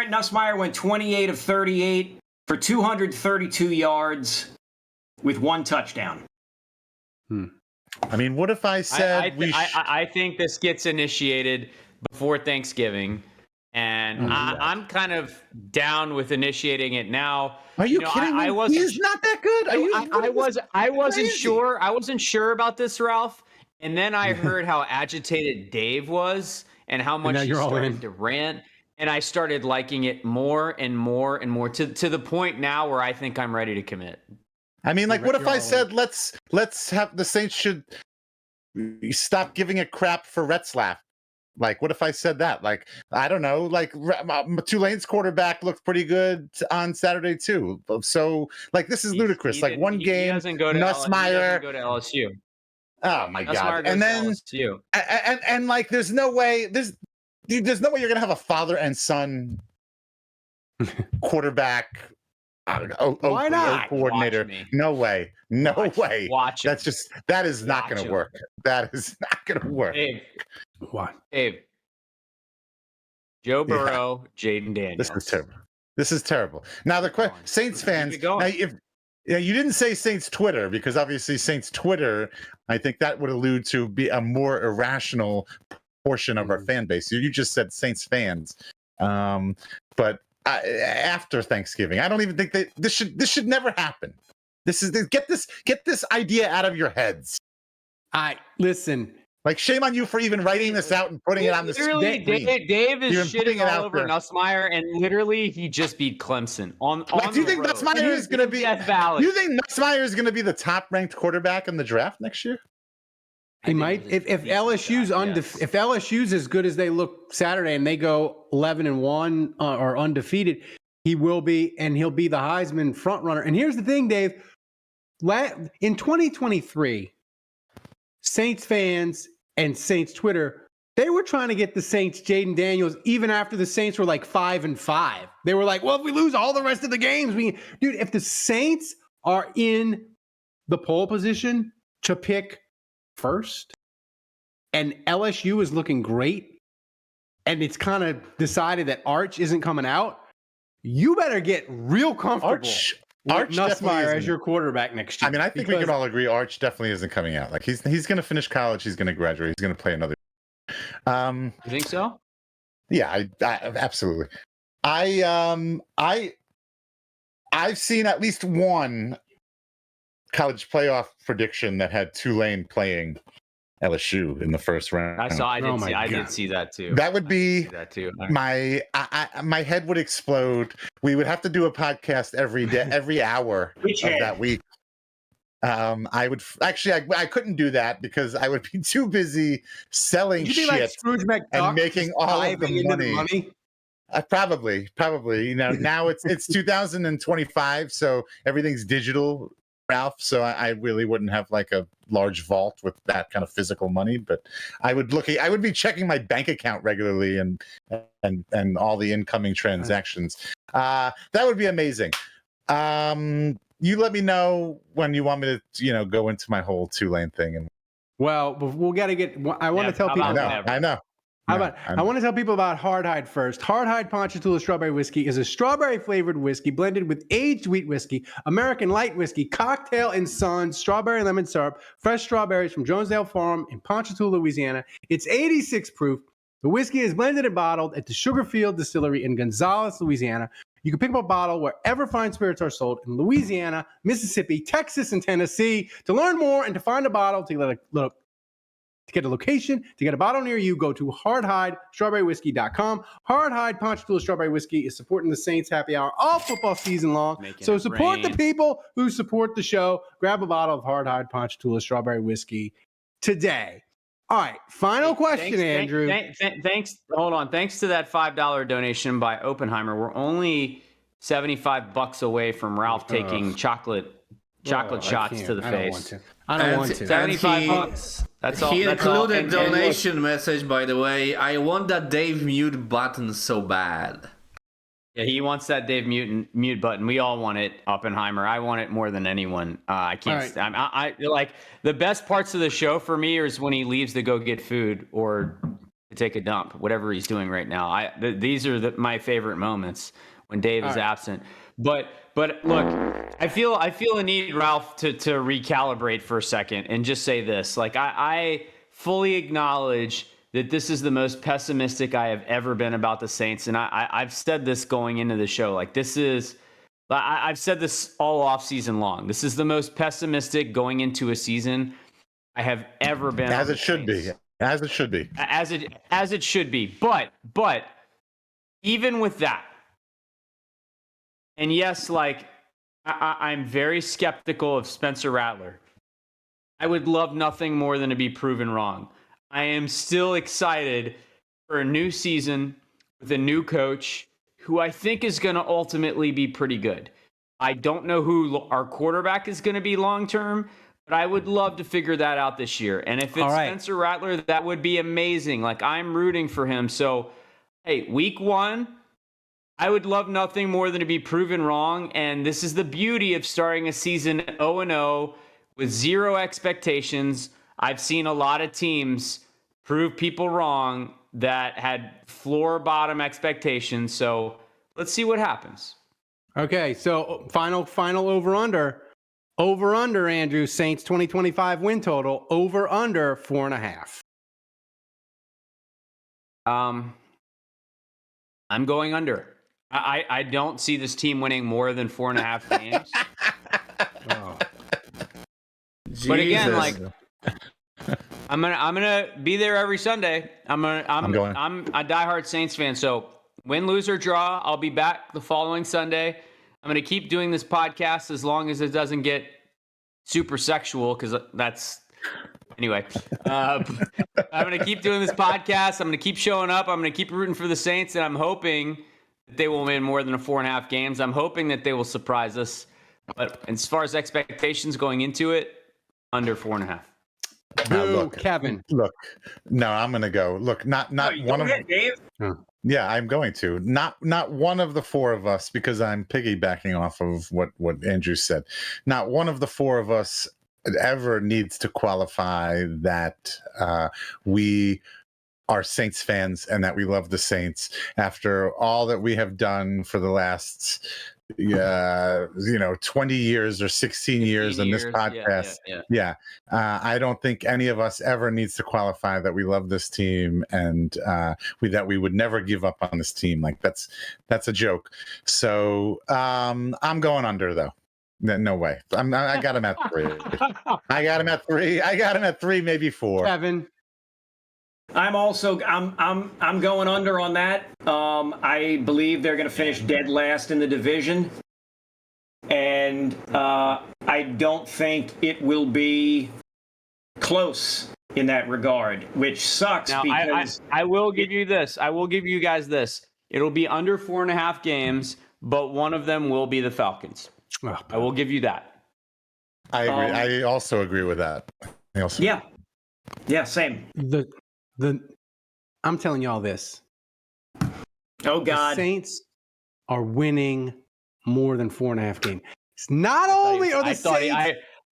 Nussmeier went 28 of 38 for 232 yards with 1 touchdown. I mean, what if I said I think this gets initiated before Thanksgiving, and I'm kind of down with initiating it now. Are you kidding me? He's not that good. I wasn't sure. I wasn't sure about this, Ralph. And then I heard how agitated Dave was and how much he started to rant. And I started liking it more and more and more to the point now where I think I'm ready to commit. I mean, what if I said let's have the Saints should stop giving a crap for Retzlaff? What if I said that? I don't know. Tulane's quarterback looked pretty good on Saturday too. So this is ludicrous. One game. He doesn't go to Nussmeier. He doesn't go to LSU. Oh my God! And then LSU. And there's no way there's no way you're gonna have a father and son quarterback. I don't know. Why not? Coordinator. No way. No way. Watch That is not going to work. That is not going to work. Dave. What? Dave. Joe Burrow, Jaden Daniels. This is terrible. Now the Saints fans. Now, if you didn't say Saints Twitter, because obviously Saints Twitter, I think that would allude to be a more irrational portion of our fan base. You just said Saints fans, but. After Thanksgiving, I don't even think this should never happen. Get this idea out of your heads. Listen. Shame on you for even writing this out and putting it on the screen. Dave is shitting all over Nussmeier, and literally he just beat Clemson on do you think Nussmeier is going to be? Do you think Nussmeier is going to be the top-ranked quarterback in the draft next year? He might. If LSU's if LSU's as good as they look Saturday and they go 11-1 or undefeated, he will be, and he'll be the Heisman front runner. And here's the thing, Dave. In 2023, Saints fans and Saints Twitter, they were trying to get the Saints Jaden Daniels even after the Saints were 5-5. They were like, well, if we lose all the rest of the games, dude, if the Saints are in the pole position to pick first and LSU is looking great and it's kind of decided that Arch isn't coming out, you better get real comfortable with Nussmeier as your quarterback next year. I mean, I think we can all agree Arch definitely isn't coming out. He's going to finish college, he's going to graduate, he's going to play another. You think so? Yeah, I absolutely. I've seen at least one college playoff prediction that had Tulane playing LSU in the first round. I did see that too. That would be my head would explode. We would have to do a podcast every day, every hour of that week. I would I couldn't do that because I would be too busy selling shit and making all of the money. Probably. Now it's 2025, so everything's digital, Ralph. So I really wouldn't have like a large vault with that kind of physical money, but I would be checking my bank account regularly and all the incoming transactions. That would be amazing. You let me know when you want me to, go into my whole Tulane thing. And well, we'll got to get. I want to tell people. I know. I want to tell people about Hardhide first. Hardhide Ponchatoula Strawberry Whiskey is a strawberry-flavored whiskey blended with aged wheat whiskey, American light whiskey, cocktail and Sons, strawberry lemon syrup, fresh strawberries from Jonesdale Farm in Ponchatoula, Louisiana. It's 86 proof. The whiskey is blended and bottled at the Sugarfield Distillery in Gonzales, Louisiana. You can pick up a bottle wherever fine spirits are sold in Louisiana, Mississippi, Texas, and Tennessee. To learn more and to find a bottle, to get a location, to get a bottle near you, go to hardhidestrawberrywhiskey.com. Hardhide Ponchatoula Strawberry Whiskey is supporting the Saints Happy Hour all football season long. So support the people who support the show. Grab a bottle of Hardhide Ponchatoula Strawberry Whiskey today. All right, final question, Andrew. Thanks. Hold on. Thanks to that $5 donation by Oppenheimer, we're only $75 away from Ralph taking chocolate shots to the face. I don't want to. $75. That's all. He included donation message, by the way. I want that Dave mute button so bad. Yeah, he wants that Dave mute button. We all want it, Oppenheimer. I want it more than anyone. I can't. Right. I like the best parts of the show for me is when he leaves to go get food or to take a dump, whatever he's doing right now. These are my favorite moments when Dave is absent. But look, I feel a need, Ralph, to recalibrate for a second and just say this. Like I fully acknowledge that this is the most pessimistic I have ever been about the Saints. And I've said this going into the show. Like I've said this all off season long. This is the most pessimistic going into a season I have ever been. As it should be. As it should be. As it should be. But even with that, and yes, like I'm very skeptical of Spencer Rattler. I would love nothing more than to be proven wrong. I am still excited for a new season with a new coach who I think is going to ultimately be pretty good. I don't know who our quarterback is going to be long-term, but I would love to figure that out this year. And if it's Spencer Rattler, that would be amazing. Like I'm rooting for him. So, hey, week 1, I would love nothing more than to be proven wrong. And this is the beauty of starting a season 0-0 with zero expectations. I've seen a lot of teams prove people wrong that had floor bottom expectations. So let's see what happens. Okay, so final over under, Andrew. Saints 2025 win total over under 4.5. I'm going under. I don't see this team winning more than 4.5 games. But again, like. I'm gonna be there every Sunday. I'm a diehard Saints fan. So win, lose, or draw, I'll be back the following Sunday. I'm gonna keep doing this podcast as long as it doesn't get super sexual, because that's anyway. I'm gonna keep doing this podcast. I'm gonna keep showing up. I'm gonna keep rooting for the Saints, and I'm hoping that they will win more than 4.5 games. I'm hoping that they will surprise us. But as far as expectations going into it, under 4.5. Look, Kevin. Look, no, I'm gonna go. Look, not one of Dave. Yeah, I'm going to. Not one of the four of us, because I'm piggybacking off of what Andrew said. Not one of the four of us ever needs to qualify that we are Saints fans and that we love the Saints after all that we have done for the last 20 years or 16 years in this podcast. Yeah. I don't think any of us ever needs to qualify that we love this team and that we would never give up on this team. Like that's a joke. So I'm going under though. No way. I got him at 3. I got him at 3. I got him at 3, maybe 4. Kevin. I'm going under on that. I believe they're going to finish dead last in the division, and I don't think it will be close in that regard, which sucks. Now, because I will give you this. I will give you guys this. It'll be under 4.5 games, but one of them will be the Falcons. I will give you that. I agree. I also agree with that. Yeah, same. I'm telling y'all this. Oh God, the Saints are winning more than 4.5 games. Not only are the Saints.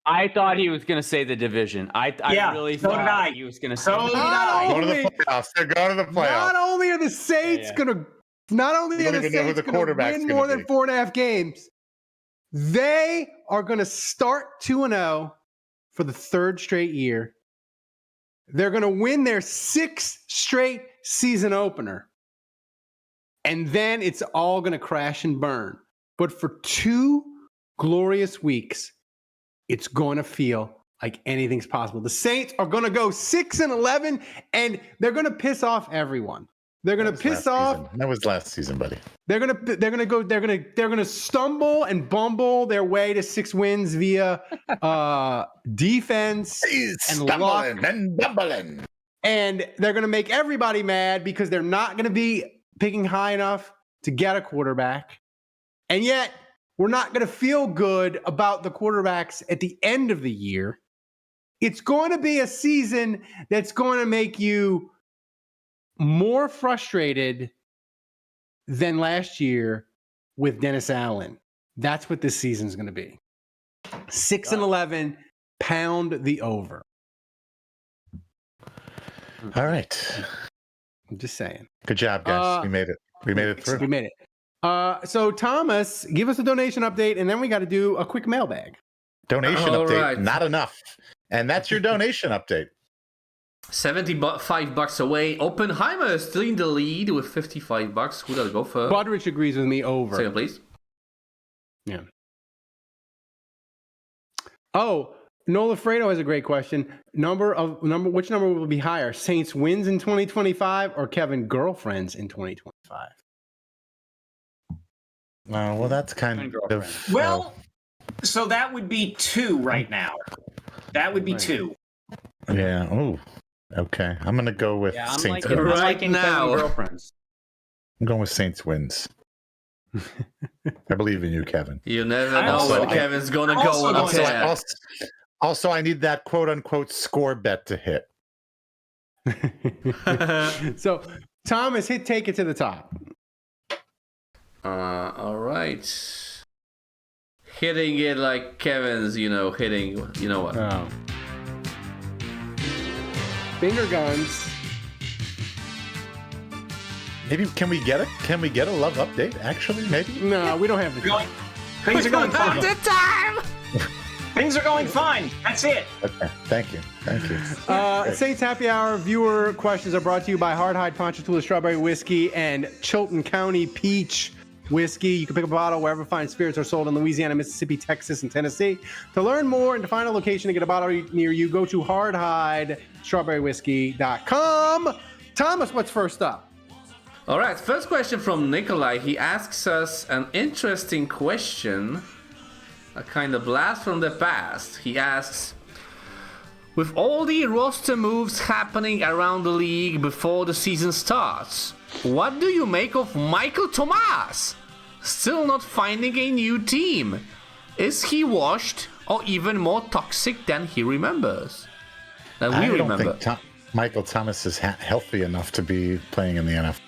I thought he was going to say the division. I really thought he was going to say. Go to the playoffs. They're going to the playoffs. Not only are the Saints going to. Not only are the Saints going to win more than 4.5 games, they are going to start 2-0 for the 3rd straight year. They're going to win their 6th straight season opener. And then it's all going to crash and burn. But for 2 glorious weeks, it's going to feel like anything's possible. The Saints are going to go 6-11, and they're going to piss off everyone. They're going to piss off. That was last season, buddy. They're going to stumble and bumble their way to 6 wins via defense and luck. And bumbling. And they're going to make everybody mad because they're not going to be picking high enough to get a quarterback. And yet, we're not going to feel good about the quarterbacks at the end of the year. It's going to be a season that's going to make you more frustrated than last year with Dennis Allen. That's what this season's going to be. 6-11, pound the over. All right. I'm just saying. Good job, guys. We made it. We made it through. We made it. So, Thomas, give us a donation update, and then we got to do a quick mailbag. Donation update, not enough. And that's your donation update. $75 away. Oppenheimer is still in the lead with $55. Who does it go for? Budrich agrees with me over. Second, please. Yeah. Oh, Nola Fredo has a great question. Which number will be higher? Saints wins in 2025 or Kevin girlfriends in 2025? Well, that's kind of. Well, so that would be 2 right now. That would be 2. Yeah. Oh. Okay. I'm gonna go with Saints. Right now. I'm going with Saints wins. I believe in you, Kevin. You never know when Kevin's gonna go on a tear. Also, I need that quote-unquote score bet to hit. So, Thomas, take it to the top. All right. Hitting it like Kevin's, hitting, you know what? Oh. Finger guns. Maybe can we get a love update? Actually, maybe. No, we don't have the time. Things are going fine. The time. Things are going fine. That's it. Okay. Thank you. Saints Happy Hour viewer questions are brought to you by Hard Hide Ponchatoula Strawberry Whiskey and Chilton County Peach Whiskey. You can pick up a bottle wherever fine spirits are sold in Louisiana, Mississippi, Texas, and Tennessee. To learn more and to find a location to get a bottle near you, go to hardhidestrawberrywhiskey.com. Thomas, what's first up? All right, first question from Nikolai. He asks us an interesting question, a kind of blast from the past. He asks, with all the roster moves happening around the league before the season starts, what do you make of Michael Thomas? Still not finding a new team. Is he washed or even more toxic than he remembers? I don't think Michael Thomas is healthy enough to be playing in the NFL.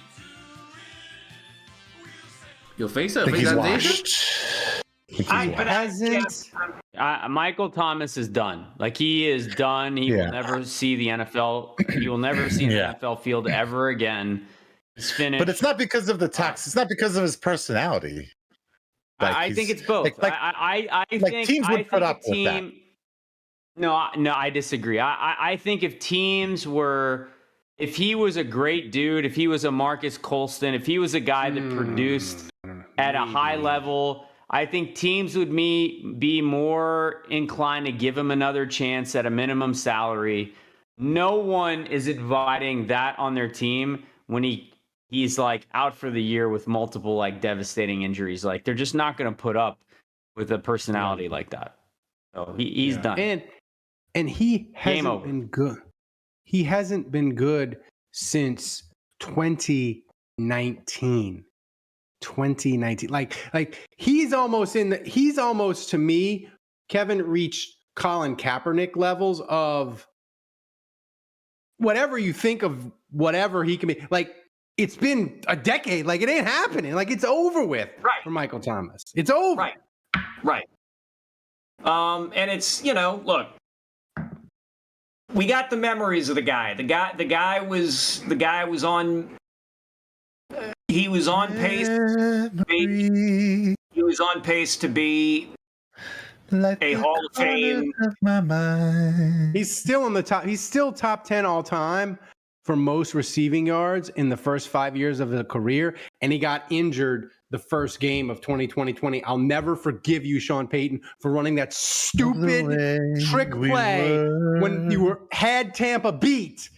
You think so? I think he's washed. Michael Thomas is done. Like, he is done. He will never see the NFL. He will never see the NFL field ever again. He's finished. But it's not because of the tox. It's not because of his personality. Like, I think it's both. I think teams would put up with that. No, I disagree. I think if teams were, if he was a great dude, if he was a Marcus Colston, if he was a guy that produced at a high level, I think teams would be more inclined to give him another chance at a minimum salary. No one is inviting that on their team when he's like out for the year with multiple like devastating injuries. Like they're just not going to put up with a personality like that. So he's done. And he hasn't been good. He hasn't been good since 2019. 2019. Like he's almost to me, Kevin, reached Colin Kaepernick levels of whatever you think of whatever he can be. Like it's been a decade. Like it ain't happening. Like it's over with for Michael Thomas. It's over. Right. And it's, look, we got the memories of the guy. The guy was on. He was on pace. He was on pace to be a Hall of Fame. He's still in the top. He's still top 10 all time for most receiving yards in the first 5 years of his career, and he got injured the first game of 2020. I'll never forgive you, Sean Payton, for running that stupid trick play when you had Tampa beat,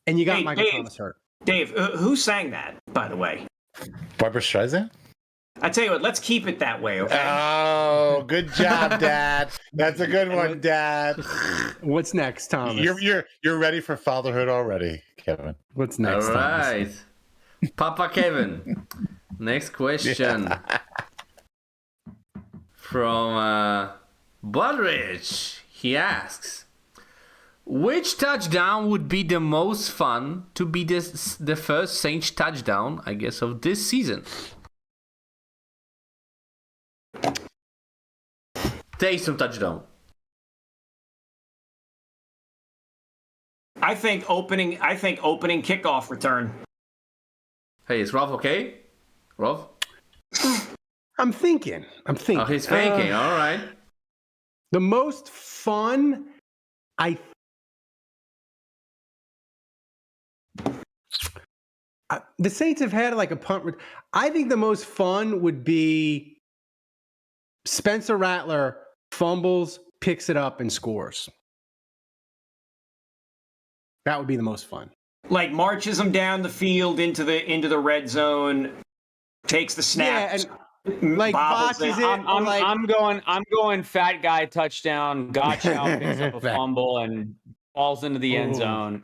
and you got Michael Thomas hurt. Dave, who sang that, by the way? Barbara Streisand? I tell you what, let's keep it that way, okay? Oh, good job, Dad. That's a good one, Dad. What's next, Thomas? You're ready for fatherhood already, Kevin. What's next, All right. Thomas? Papa Kevin. Next question. From Budrich. He asks, which touchdown would be the most fun to be the first Saints touchdown, I guess, of this season? Taysom touchdown. I think opening kickoff return. Hey, is Rolf okay? Rolf? I'm thinking. Oh, he's thinking. All right. The most fun, the Saints have had like a punt. I think the most fun would be Spencer Rattler fumbles, picks it up, and scores. That would be the most fun. Like marches him down the field into the red zone, takes the snap, and like botches it. I'm going fat guy touchdown. Gottschalk picks up a fumble and falls into the end zone.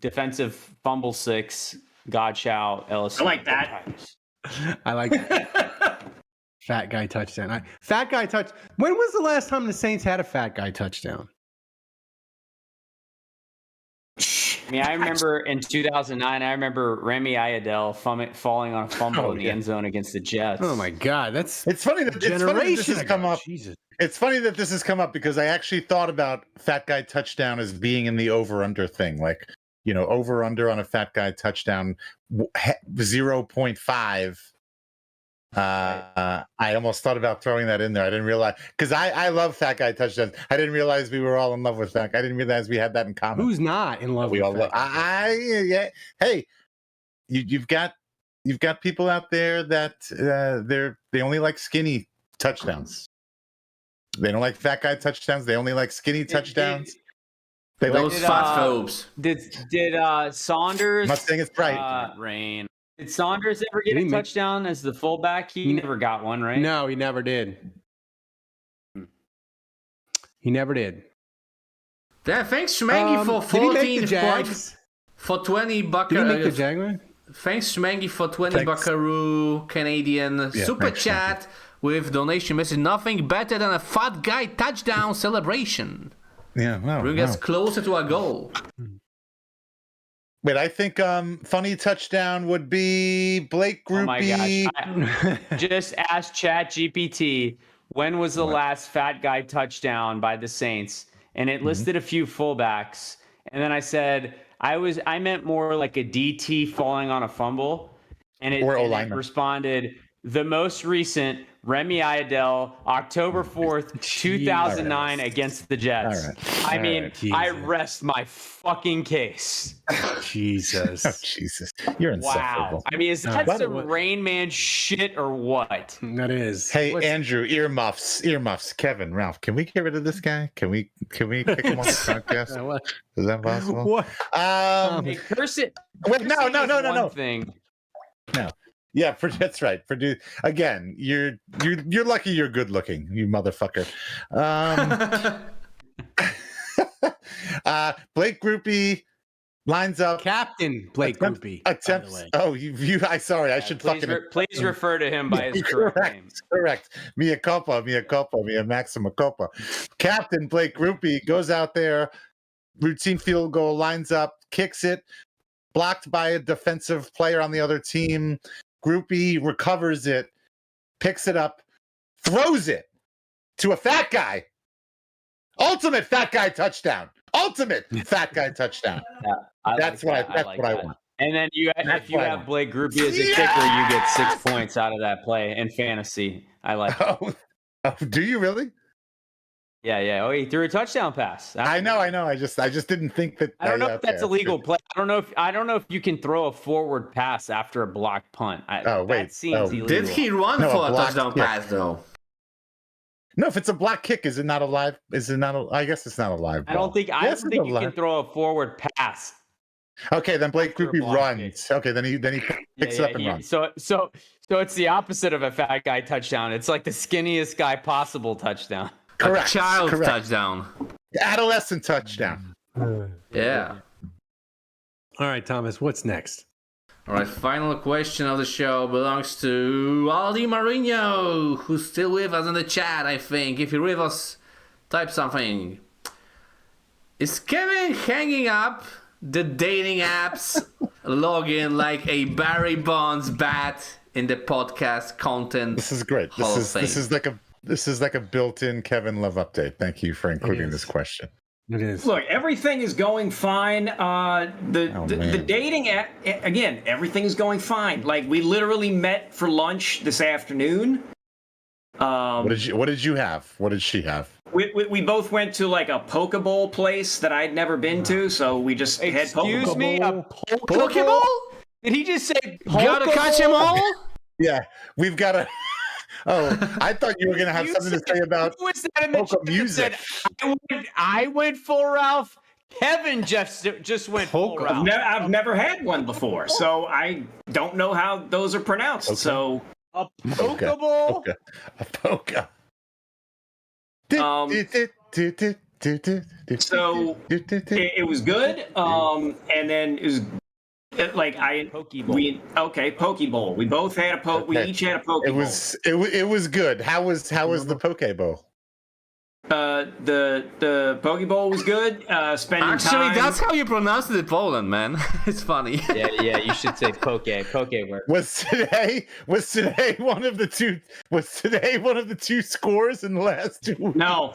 Defensive fumble 6. Gottschalk, LSU. I like that. I like that. Fat guy touchdown. Fat guy touch. When was the last time the Saints had a fat guy touchdown? I mean, I remember in 2009, I remember Remy Ayadel falling on a fumble in the end zone against the Jets. Oh my God, it's funny that this has come up. Jesus. It's funny that this has come up because I actually thought about fat guy touchdown as being in the over/under thing, like over/under on a fat guy touchdown 0.5. I almost thought about throwing that in there. I didn't realize because I love fat guy touchdowns. I didn't realize we were all in love with that. I didn't realize we had that in common. Who's not in love? We all love. Hey, you've got people out there that they only like skinny touchdowns. They don't like fat guy touchdowns. They only like skinny touchdowns. They like those fat phobes. Did Saunders? I'm not saying it's right. Rain. Did Saunders ever get a touchdown as the fullback? He never got one, right? No, he never did. He never did. Yeah, thanks Schmangy for 14 points. For 20 buckaroo. Did he make the Jaguar? Thanks Schmangy for 20 buckaroo Canadian super chat with donation message. Nothing better than a fat guy touchdown celebration. Yeah, bring us closer to our goal. Wait, I think funny touchdown would be Blake Groupie. Oh my gosh. Just ask ChatGPT, when was the last fat guy touchdown by the Saints? And it listed a few fullbacks. And then I said, I meant more like a DT falling on a fumble. And it responded, the most recent Remy Iredell, October 4th, 2009 against the Jets. I mean, I rest my fucking case. Jesus. Oh, Jesus. You're insufferable. Wow. I mean, is that some Rain Man shit or what? That is. Hey, Andrew, earmuffs. Kevin, Ralph, can we get rid of this guy? Can we pick him off the podcast? Is that possible? What? Hey, curse it. Wait, no. Thing. No. Yeah, that's right. Again, you're lucky you're good looking, you motherfucker. Blake Groupie lines up. Captain Blake Groupie. Attempts. Oh, sorry. I should please refer to him by his correct name. Correct. Mia maxima culpa. Captain Blake Groupie goes out there, routine field goal, lines up, kicks it, blocked by a defensive player on the other team. Groupie recovers it, picks it up, throws it to a fat guy. Ultimate fat guy touchdown. Yeah, that's what I want. And then if you have Blake Groupie as a kicker, you get 6 points out of that play in fantasy. I like it. Oh, do you really? Yeah. Oh, he threw a touchdown pass. I know. I just didn't think that. I don't know if that's a legal play. I don't know if you can throw a forward pass after a blocked punt. That seems illegal. Did he run for a touchdown pass though? No, if it's a block kick, is it not alive? I guess it's not a live ball. I don't think you can throw a forward pass. Okay, then Blake Groupie runs. Okay, then he picks it up and runs. So it's the opposite of a fat guy touchdown. It's like the skinniest guy possible touchdown. Correct. A child touchdown. Adolescent touchdown. Yeah. All right, Thomas, what's next? All right, final question of the show belongs to Aldi Marino, who's still with us in the chat, I think. If you're with us, type something. Is Kevin hanging up the dating apps login like a Barry Bonds bat in the podcast content? This is great. This is like a built-in Kevin Love update. Thank you for including this question. It is. Look, everything is going fine. The dating app, again, everything is going fine. Like, we literally met for lunch this afternoon. What did you have? What did she have? We both went to like a poke bowl place that I'd never been to, so we just had poke bowl. Excuse me, a poke bowl? Did he just say gotta catch them all? Yeah, we've got to. Oh, I thought you were going to have something to say about polka music. I went full Ralph. Kevin just went full Ralph. I've never had one before, so I don't know how those are pronounced. Okay. So a polka bowl? A polka. So it was good. And then it was like poke bowl. We both had a poke. We each had a poke bowl. It was good. How was the poke bowl? The poke bowl was good. Spending time. That's how you pronounce it in Poland, man. It's funny. Yeah. You should say poke. Poke work. Was today one of the two? Was today one of the two scores in the last 2 weeks? No.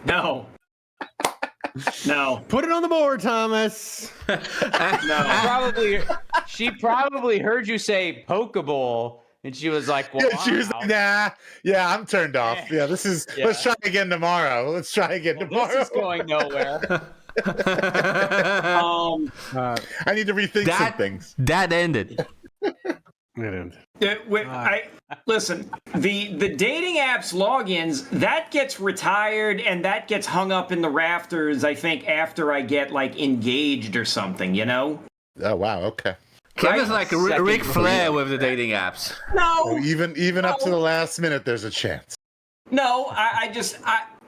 No. Put it on the board, Thomas. No. She probably heard you say Pokeball, and she was like, well, yeah, she was like, nah. Yeah, I'm turned off. Yeah, this is. Yeah. Let's try again tomorrow. This is going nowhere. I need to rethink some things. That ended. Listen, the dating apps logins, that gets retired and that gets hung up in the rafters, I think, after I get like engaged or something, you know? Oh wow, okay. Kevin's like Ric Flair with the dating apps. No. Even up to the last minute there's a chance. No, I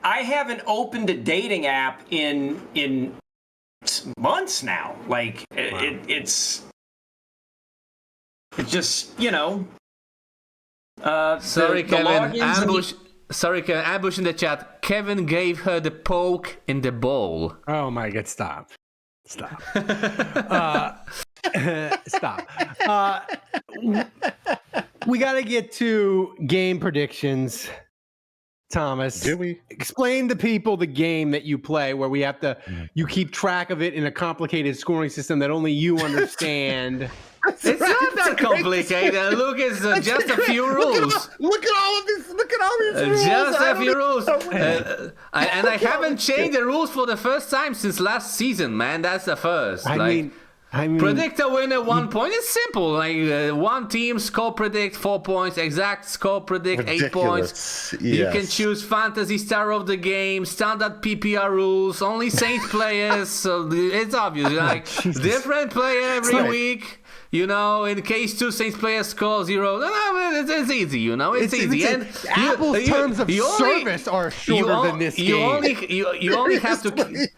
haven't opened a dating app in months now. Like it's just, you know. Sorry, Kevin. Ambush in the chat. Kevin gave her the poke in the bowl. Oh my God! Stop. Stop. We got to get to game predictions. Thomas, do we explain to people the game that you play, where we have to, you keep track of it in a complicated scoring system that only you understand. It's not that complicated. Look, it's just a few rules. Look at all of these. Look at all these rules. Just a few rules. And I haven't changed the rules for the first time since last season, man. That's the first. I mean, predict a win at 1 point. It's simple. Like one team score predict 4 points, exact score predict 8 points. Yes. You can choose fantasy star of the game, standard PPR rules, only Saints players. So it's obvious. Like different player every week. You know, in case 2 Saints players score 0, it's easy. You know, it's easy. And Apple's terms of service are shorter than this game. You only have to.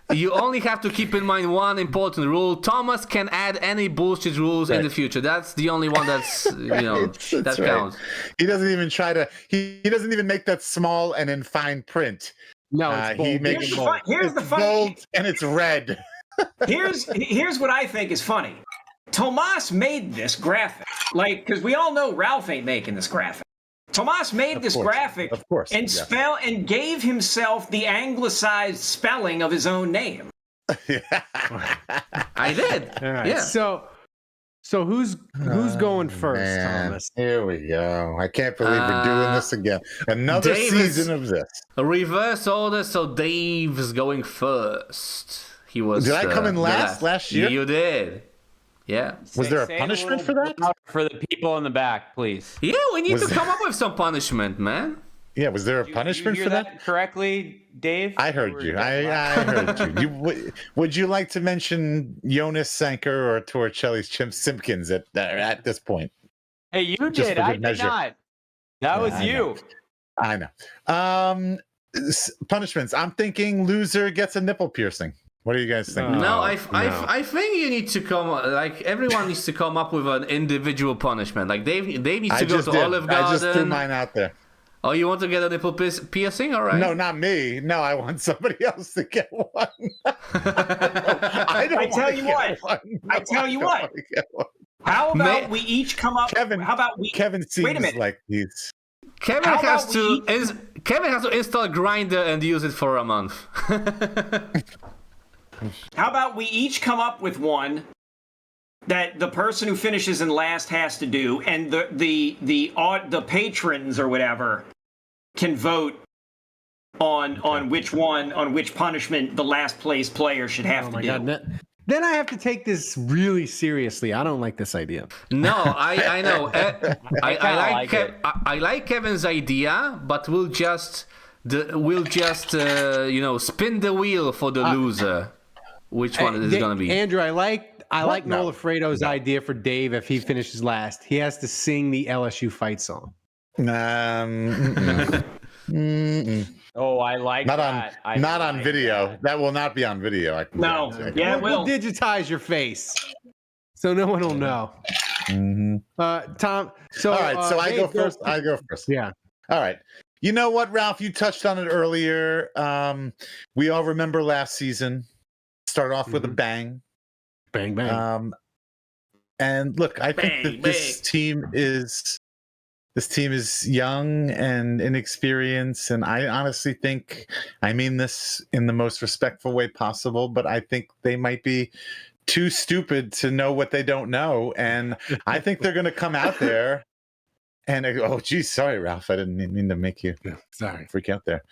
You only have to keep in mind one important rule. Thomas can add any bullshit rules in the future. That's the only one that's, that counts. He doesn't even try to, he doesn't even make that small and in fine print. No, it's bold. He makes Here's the funny bold and it's red. Here's what I think is funny. Tomas made this graphic. Like, because we all know Ralph ain't making this graphic. Tomas made this graphic and gave himself the anglicized spelling of his own name. I did. All right. Yeah. So who's going first, Thomas? Here we go. I can't believe we're doing this again. Another season of this. Reverse order, so Dave's going first. He was. Did I come in last year? You did. Yeah. Was there a punishment for that? For the people in the back, please. Yeah, we need to come up with some punishment, man. Yeah, was there a punishment for that? Correctly, Dave? I heard you. I heard you. Would you like to mention Jonas Sanker or Torricelli's Chimp Simpkins at this point? Hey, you did. I did not. That was you. I know. Punishments. I'm thinking loser gets a nipple piercing. What do you guys think? No, I think you need to everyone needs to come up with an individual punishment. Like Dave needs to go to Olive Garden. I just threw mine out there. Oh, you want to get a nipple piercing? All right. No, not me. No, I want somebody else to get one. I tell you what. How about we each come up? Kevin seems like he's. Kevin has to install Grindr and use it for a month. How about we each come up with one that the person who finishes in last has to do, and the patrons or whatever can vote on which punishment the last place player should have to do. God. Then I have to take this really seriously. I don't like this idea. No, I know. I like Kevin's idea, but we'll just spin the wheel for the loser. Which one is it going to be? Andrew, I like Noel Alfredo's idea for Dave if he finishes last. He has to sing the LSU fight song. Oh, I like that. Not on video. That will not be on video. We'll digitize your face, so no one will know. Mm-hmm. Tom. So all right. So I go first. I go first. Yeah. All right. You know what, Ralph? You touched on it earlier. We all remember last season. Start off with a bang. Bang, bang. And look, I think that this team is young and inexperienced, and I honestly think, I mean this in the most respectful way possible, but I think they might be too stupid to know what they don't know, and I think they're going to come out there and sorry, Ralph, I didn't mean to make you freak out there.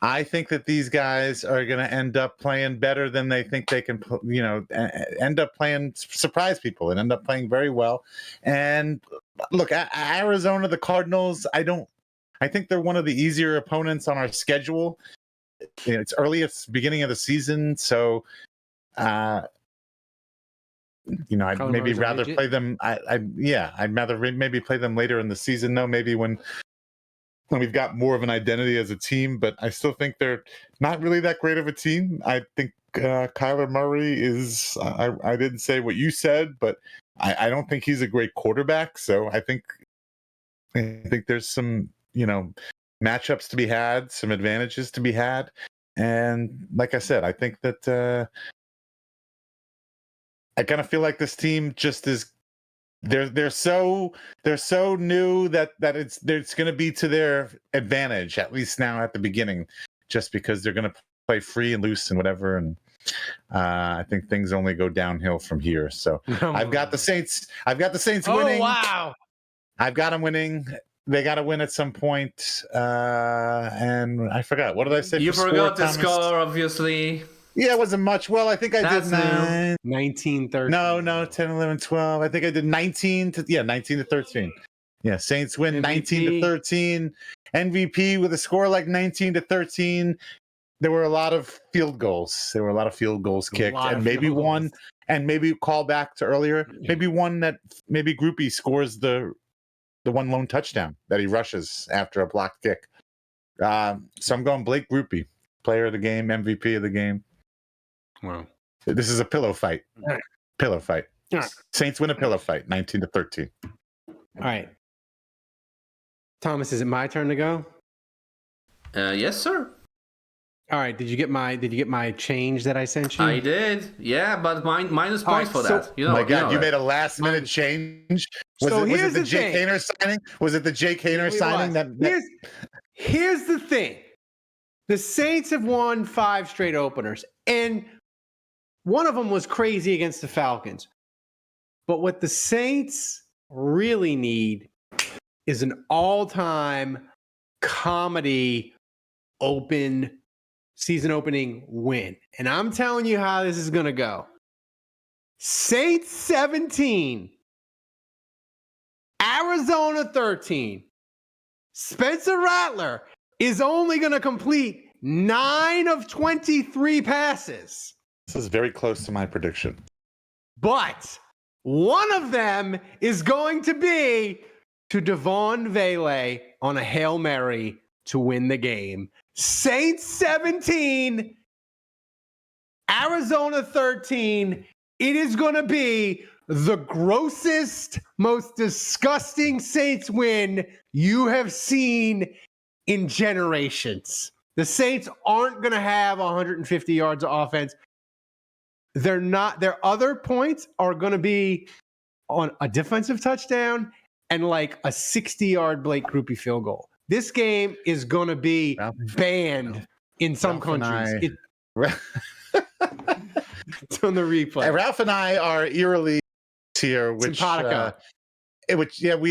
I think that these guys are going to end up playing better than they think they can, end up playing, surprise people and end up playing very well. And look, Arizona, the Cardinals, I think they're one of the easier opponents on our schedule. It's earliest beginning of the season. So, I'd maybe rather play them. I'd rather maybe play them later in the season, though, maybe when we've got more of an identity as a team, but I still think they're not really that great of a team. I think Kyler Murray is, I didn't say what you said, but I don't think he's a great quarterback. So I think there's some, matchups to be had, some advantages to be had. And like I said, I think that I kind of feel like this team just is, they're so new that it's going to be to their advantage, at least now at the beginning, just because they're going to play free and loose and whatever. And I think things only go downhill from here. So I've got the Saints. I've got the Saints winning. Oh wow! I've got them winning. They got to win at some point. And I forgot. What did I say? You forgot the Thomas? score, obviously. Yeah, it wasn't much. Well, I think I did 19, 13. No, 10, 11, 12. I think I did 19 to 13. Yeah, Saints win MVP. 19 to 13. MVP with a score like 19 to 13. There were a lot of field goals. Kicked, and maybe one, and maybe call back to earlier. Maybe one that maybe Groupie scores the one lone touchdown that he rushes after a blocked kick. So I'm going Blake Groupie, player of the game, MVP of the game. Wow. This is a pillow fight. Pillow fight. Right. Saints win a pillow fight, 19 to 13. All right. Thomas, is it my turn to go? Yes, sir. All right. Did you get my change that I sent you? I did. Yeah, but minus points for that. Oh my God, you made a last minute change. Was it the Jake Haener signing? Was it the Jake Haener signing? Here's the thing. The Saints have won 5 straight openers, and one of them was crazy against the Falcons. But what the Saints really need is an all-time comedy season opening win. And I'm telling you how this is going to go. Saints 17, Arizona 13. Spencer Rattler is only going to complete 9 of 23 passes. This is very close to my prediction. But one of them is going to be to Devon Vele on a Hail Mary to win the game. Saints 17, Arizona 13. It is going to be the grossest, most disgusting Saints win you have seen in generations. The Saints aren't going to have 150 yards of offense. They're not. Their other points are going to be on a defensive touchdown and like a 60-yard Blake Groupie field goal. This game is going to be banned in some countries. It's on the replay. Ralph and I are eerily here, which we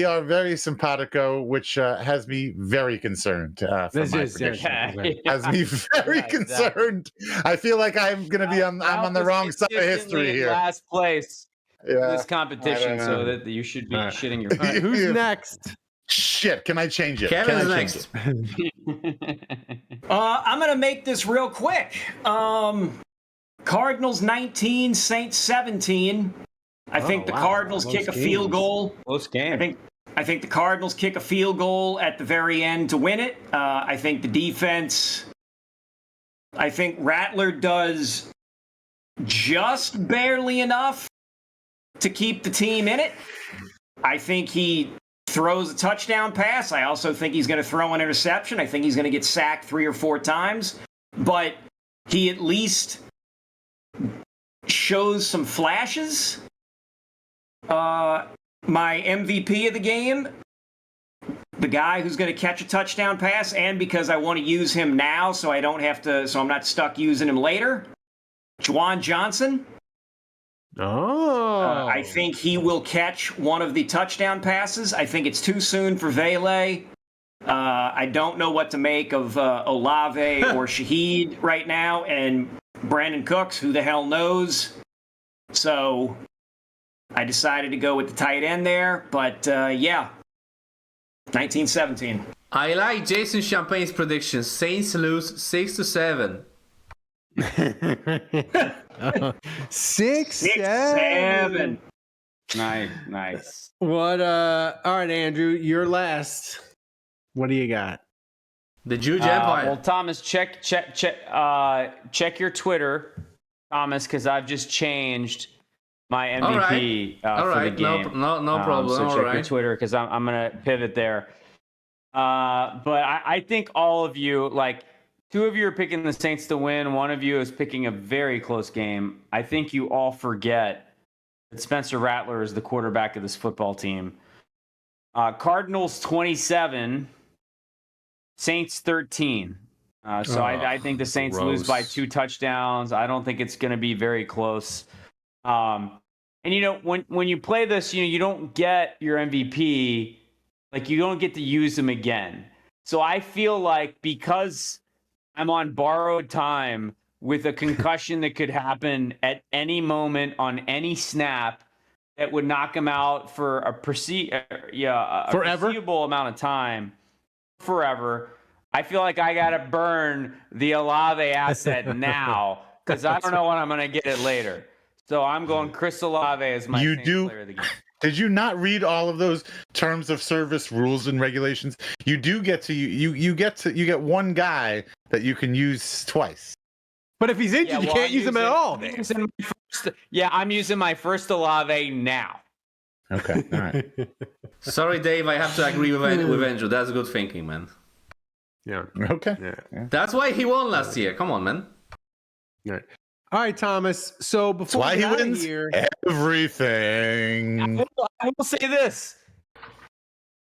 are very simpatico, which has me very concerned. Has me very concerned. I feel like I'm going to be I'm on the wrong side of history here. Last place in this competition, so that you should be shitting your pants. Who's next? Shit, can I change it? Kevin's next. I'm going to make this real quick. Cardinals 19, Saints 17. I think the Cardinals kick a field goal. Close game. I think the Cardinals kick a field goal at the very end to win it. I think the defense. I think Rattler does just barely enough to keep the team in it. I think he throws a touchdown pass. I also think he's going to throw an interception. I think he's going to get sacked 3 or 4 times. But he at least shows some flashes. My MVP of the game, the guy who's going to catch a touchdown pass, and because I want to use him now so I don't have to, so I'm not stuck using him later, Juwan Johnson. I think he will catch one of the touchdown passes. I think it's too soon for Vele. I don't know what to make of Olave or Shaheed right now, and Brandon Cooks, who the hell knows? So I decided to go with the tight end there, but 1917. I like Jason Champagne's prediction. Saints lose 6-7. 6-7. Nice. What? All right, Andrew, you're last. What do you got? The Juge Empire. Well, Thomas, check your Twitter, Thomas, because I've just changed my MVP for the game. No problem. So check your Twitter because I'm gonna pivot there. But I think all of you, like 2 of you are picking the Saints to win. 1 of you is picking a very close game. I think you all forget that Spencer Rattler is the quarterback of this football team. Cardinals 27, Saints 13. I think the Saints lose by 2 touchdowns. I don't think it's going to be very close. And when you play this, you don't get your MVP, like you don't get to use him again. So I feel like because I'm on borrowed time with a concussion that could happen at any moment on any snap that would knock him out for a foreseeable amount of time, forever. I feel like I got to burn the Olave asset now because I don't know when I'm going to get it later. So I'm going Chris Olave as my player of the game. Did you not read all of those terms of service rules and regulations? You do get to you get one guy that you can use twice. But if he's injured, you can't use him at all. I'm using my first Olave now. Okay, all right. Sorry, Dave, I have to agree with Andrew. That's good thinking, man. Yeah. Okay. Yeah. That's why he won last year. Come on, man. All right, Thomas. So before he wins here, everything. I will say this.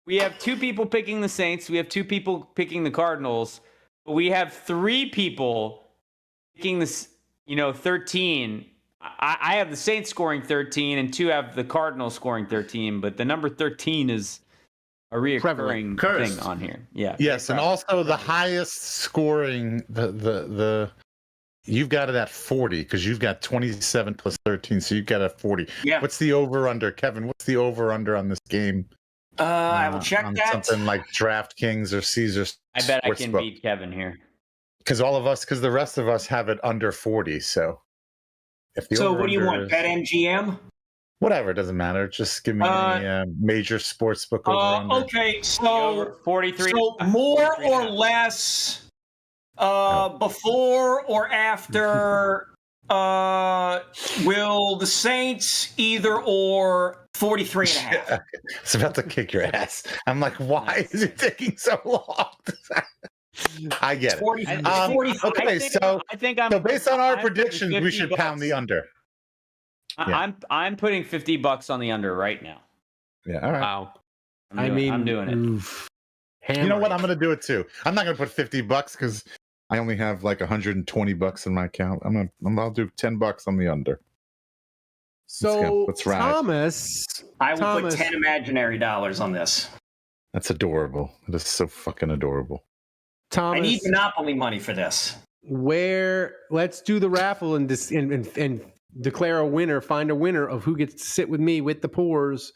We have 2 people picking the Saints. We have 2 people picking the Cardinals. But we have 3 people picking this, 13. I have the Saints scoring 13, and 2 have the Cardinals scoring 13. But the number 13 is a reoccurring thing on here. Yeah. Yes, and also the highest scoring, you've got it at 40 because you've got 27 plus 13, so you've got a 40. Yeah. What's the over/under, Kevin? What's the over/under on this game? I will check on that. Something like DraftKings or Caesars. I bet I can beat Kevin here. Because the rest of us have it under 40. So, what do you want? BetMGM? Whatever, it doesn't matter. Just give me any major sports book over/under. Okay, so 43. So more or less. Before or after will the Saints either or 43.5? It's about to kick your ass. I'm like, why is it taking so long? I get it. Okay, so based on our predictions, we should pound the under. I'm putting $50 on the under right now. Yeah, all right. Wow. I'm doing it. You know what? I'm going to do it too. I'm not going to put $50 because I only have like $120 in my account. I'll do $10 on the under. So let's ride. Thomas, I will put 10 imaginary dollars on this. That's adorable. It is so fucking adorable. Thomas, I need Monopoly money for this. Let's do the raffle and declare a winner. Find a winner of who gets to sit with me with the Poors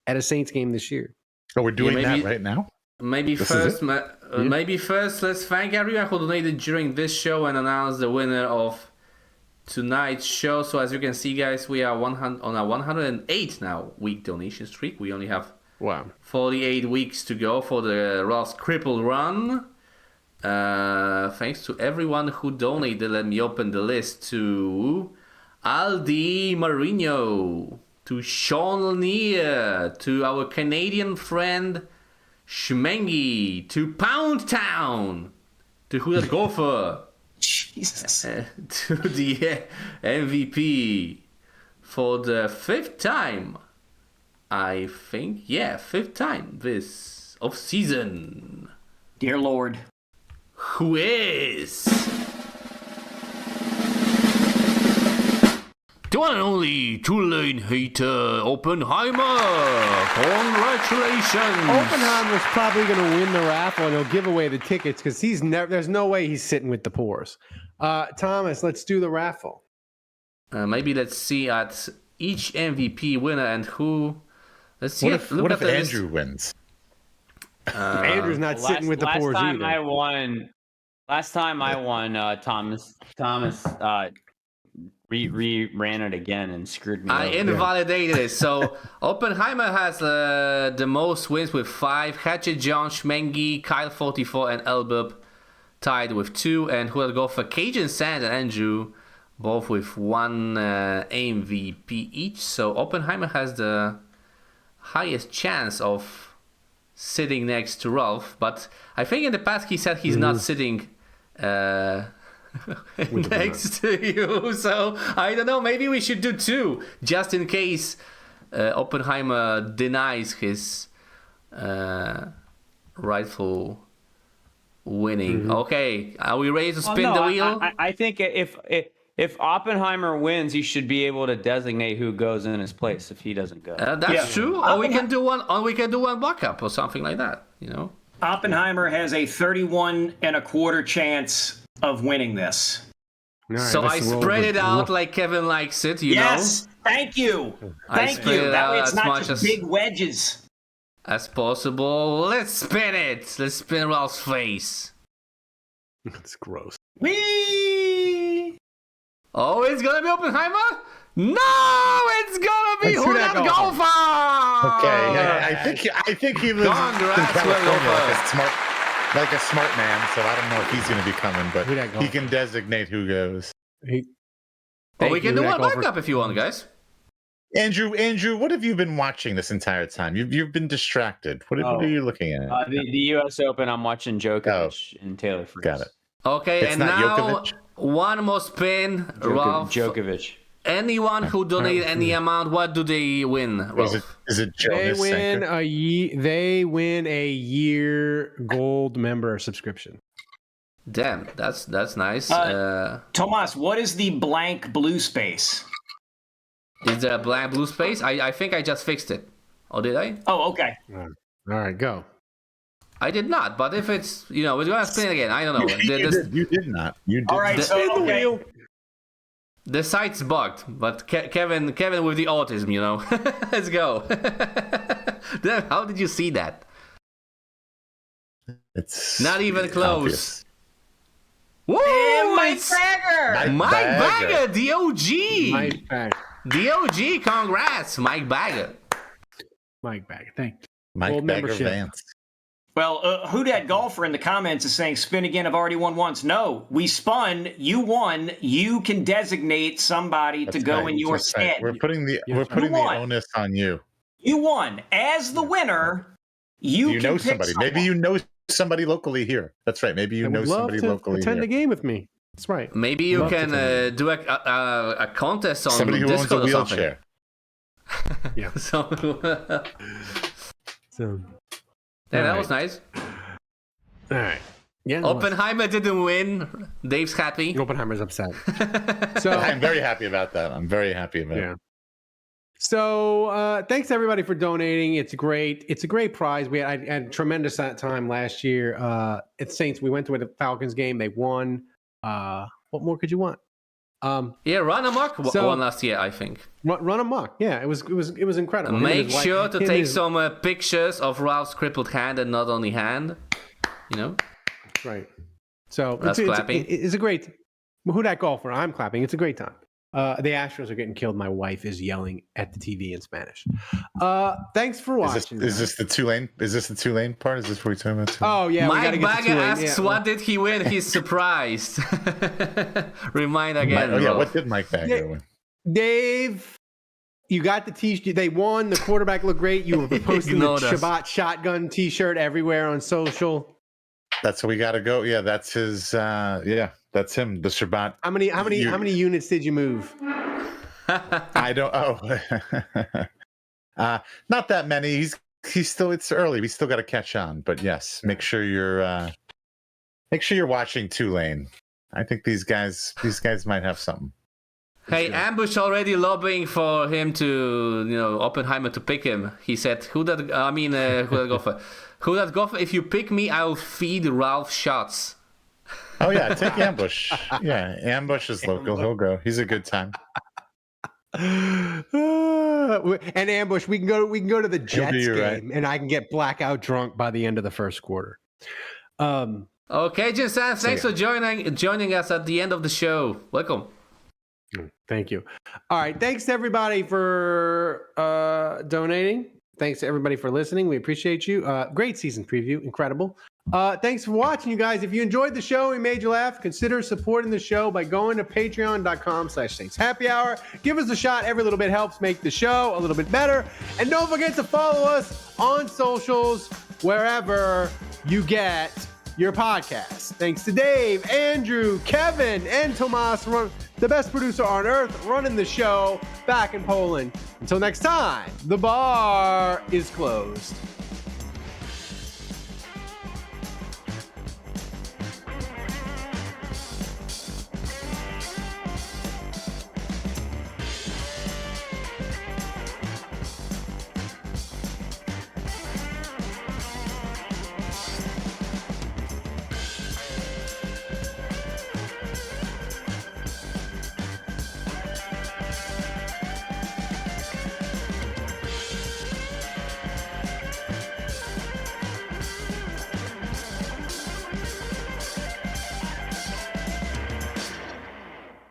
at a Saints game this year. Oh, we're doing that right now? Maybe first, let's thank everyone who donated during this show and announce the winner of tonight's show. So as you can see, guys, we are on a 108 now week donation streak. We only have 48 weeks to go for the Ralph's Cripple Run. Thanks to everyone who donated. Let me open the list to Aldi Marino, to Sean Lanier, to our Canadian friend Schmengi, to Pound Town, to Who That Gopher, Jesus, to the MVP for the 5th time, I think, 5th time this off season. Dear Lord. Who is the one and only Tulane hater, Oppenheimer. Congratulations. Oppenheimer's probably going to win the raffle and he'll give away the tickets because there's no way he's sitting with the Poors. Thomas, let's do the raffle. Maybe let's see at each MVP winner and who. Let's see. What if Andrew wins? Andrew's not sitting with the Poors either. Last time I won, Thomas ran it again and screwed me. I invalidated it. So Oppenheimer has the most wins with 5. Hatchet, John, Schmengi, Kyle 44, and Elbub tied with 2. And who will go for Cajun Sand and Andrew, both with 1 MVP each. So Oppenheimer has the highest chance of sitting next to Ralph. But I think in the past he said he's not sitting next to you, so I don't know, maybe we should do 2 just in case Oppenheimer denies his rightful winning. Mm-hmm. Okay, are we ready to spin the wheel? I think if Oppenheimer wins, he should be able to designate who goes in his place if he doesn't go. That's true. Or we can do one. Or we can do one backup or something like that. Oppenheimer has a 31.25% chance of winning this. Right, so I spread it out like Kevin likes it. You know. Yes. Thank you. Thank you. That way it's not just big wedges. As possible. Let's spin it. Let's spin Ralph's face. That's gross. Whee! Oh, it's gonna be Oppenheimer? No, it's gonna be Who That Golfer. Okay, I think he lives in California like a smart man. So I don't know if he's gonna be coming, but he can designate who goes. We can do one backup if you want, guys. Andrew, what have you been watching this entire time? You've been distracted. What are you looking at? The U.S. Open. I'm watching Djokovic and Taylor Fritz. Got it. Okay, it's and not now Djokovic? One more spin, Ralph. Djokovic. Anyone who donated any amount, what do they win, Ralph? Is it Jonas? They win a year gold member subscription. Damn, that's nice. Tomas, what is the blank blue space? Is there a blank blue space? I think I just fixed it. Or did I? Oh, okay. All right, go. I did not, but if it's, we're going to spin it again. I don't know. You did not. You did. All right, so, the site's bugged, but Kevin with the autism, Let's go. How did you see that? It's not even close. Obvious. Woo! Mike Bagger! Mike Bagger, DOG! Mike Bagger. DOG, congrats, Mike Bagger. Mike Bagger, thanks. Mike Bagger Vance. Well, Who Dat Golfer in the comments is saying, spin again, I've already won once. No, we spun, you won, you can designate somebody to go in your stead. We're putting the onus on you. You won. As the winner, you can know pick somebody. someone. Maybe you know somebody locally here. That's right. Maybe you know somebody locally attend here. the game with me. That's right. Maybe you can do a contest on somebody who owns a wheelchair. Yeah. Yeah, that was nice. All right. Yeah. Oppenheimer didn't win. Dave's happy. Oppenheimer's upset. So I'm very happy about that. I'm very happy about it. So thanks everybody for donating. It's great. It's a great prize. We had a tremendous time last year. At Saints, we went to a Falcons game. They won. What more could you want? Run amok won last year, I think. Run amok. Yeah, it was incredible. Make sure to take some pictures of Ralph's crippled hand and not only hand. Right. So that's clapping. It's a great. Who Dat Golfer? I'm clapping. It's a great time. The Astros are getting killed. My wife is yelling at the TV in Spanish. Thanks for watching. Is this the Tulane? Is this the Tulane part? Is this what we're talking about? Oh yeah. Mike Bagger asks, "What did he win?" He's surprised. Remind again. What did Mike Bagger win? Dave, you got the T-shirt. They won. The quarterback looked great. You were posting the Shabbat shotgun T-shirt everywhere on social. That's what we got to go. Yeah, that's his. That's him. The Shabbat. How many units did you move? I don't. Not that many. He's still. It's early. We still got to catch on. But yes, make sure you're watching Tulane. I think these guys might have something. Hey, Ambush already lobbying for him to, Oppenheimer to pick him. He said, Who that Golfer? Who that Golfer? If you pick me, I'll feed Ralph shots. Oh yeah, take Ambush. Yeah, Ambush is local. He'll go. He's a good time. And Ambush, we can go to the Jets game, and I can get blackout drunk by the end of the first quarter. Okay, Jason, thanks for joining us at the end of the show. Welcome. Thank you. All right, thanks to everybody for donating. Thanks to everybody for listening. We appreciate you. Great season preview, incredible. Thanks for watching, you guys. If you enjoyed the show, we made you laugh, consider supporting the show by going to patreon.com/Saints Happy Hour. Give us a shot. Every little bit helps make the show a little bit better. And don't forget to follow us on socials wherever you get your podcast. Thanks to Dave, Andrew, Kevin, and Tomas, the best producer on earth, running the show back in Poland. Until next time, the bar is closed.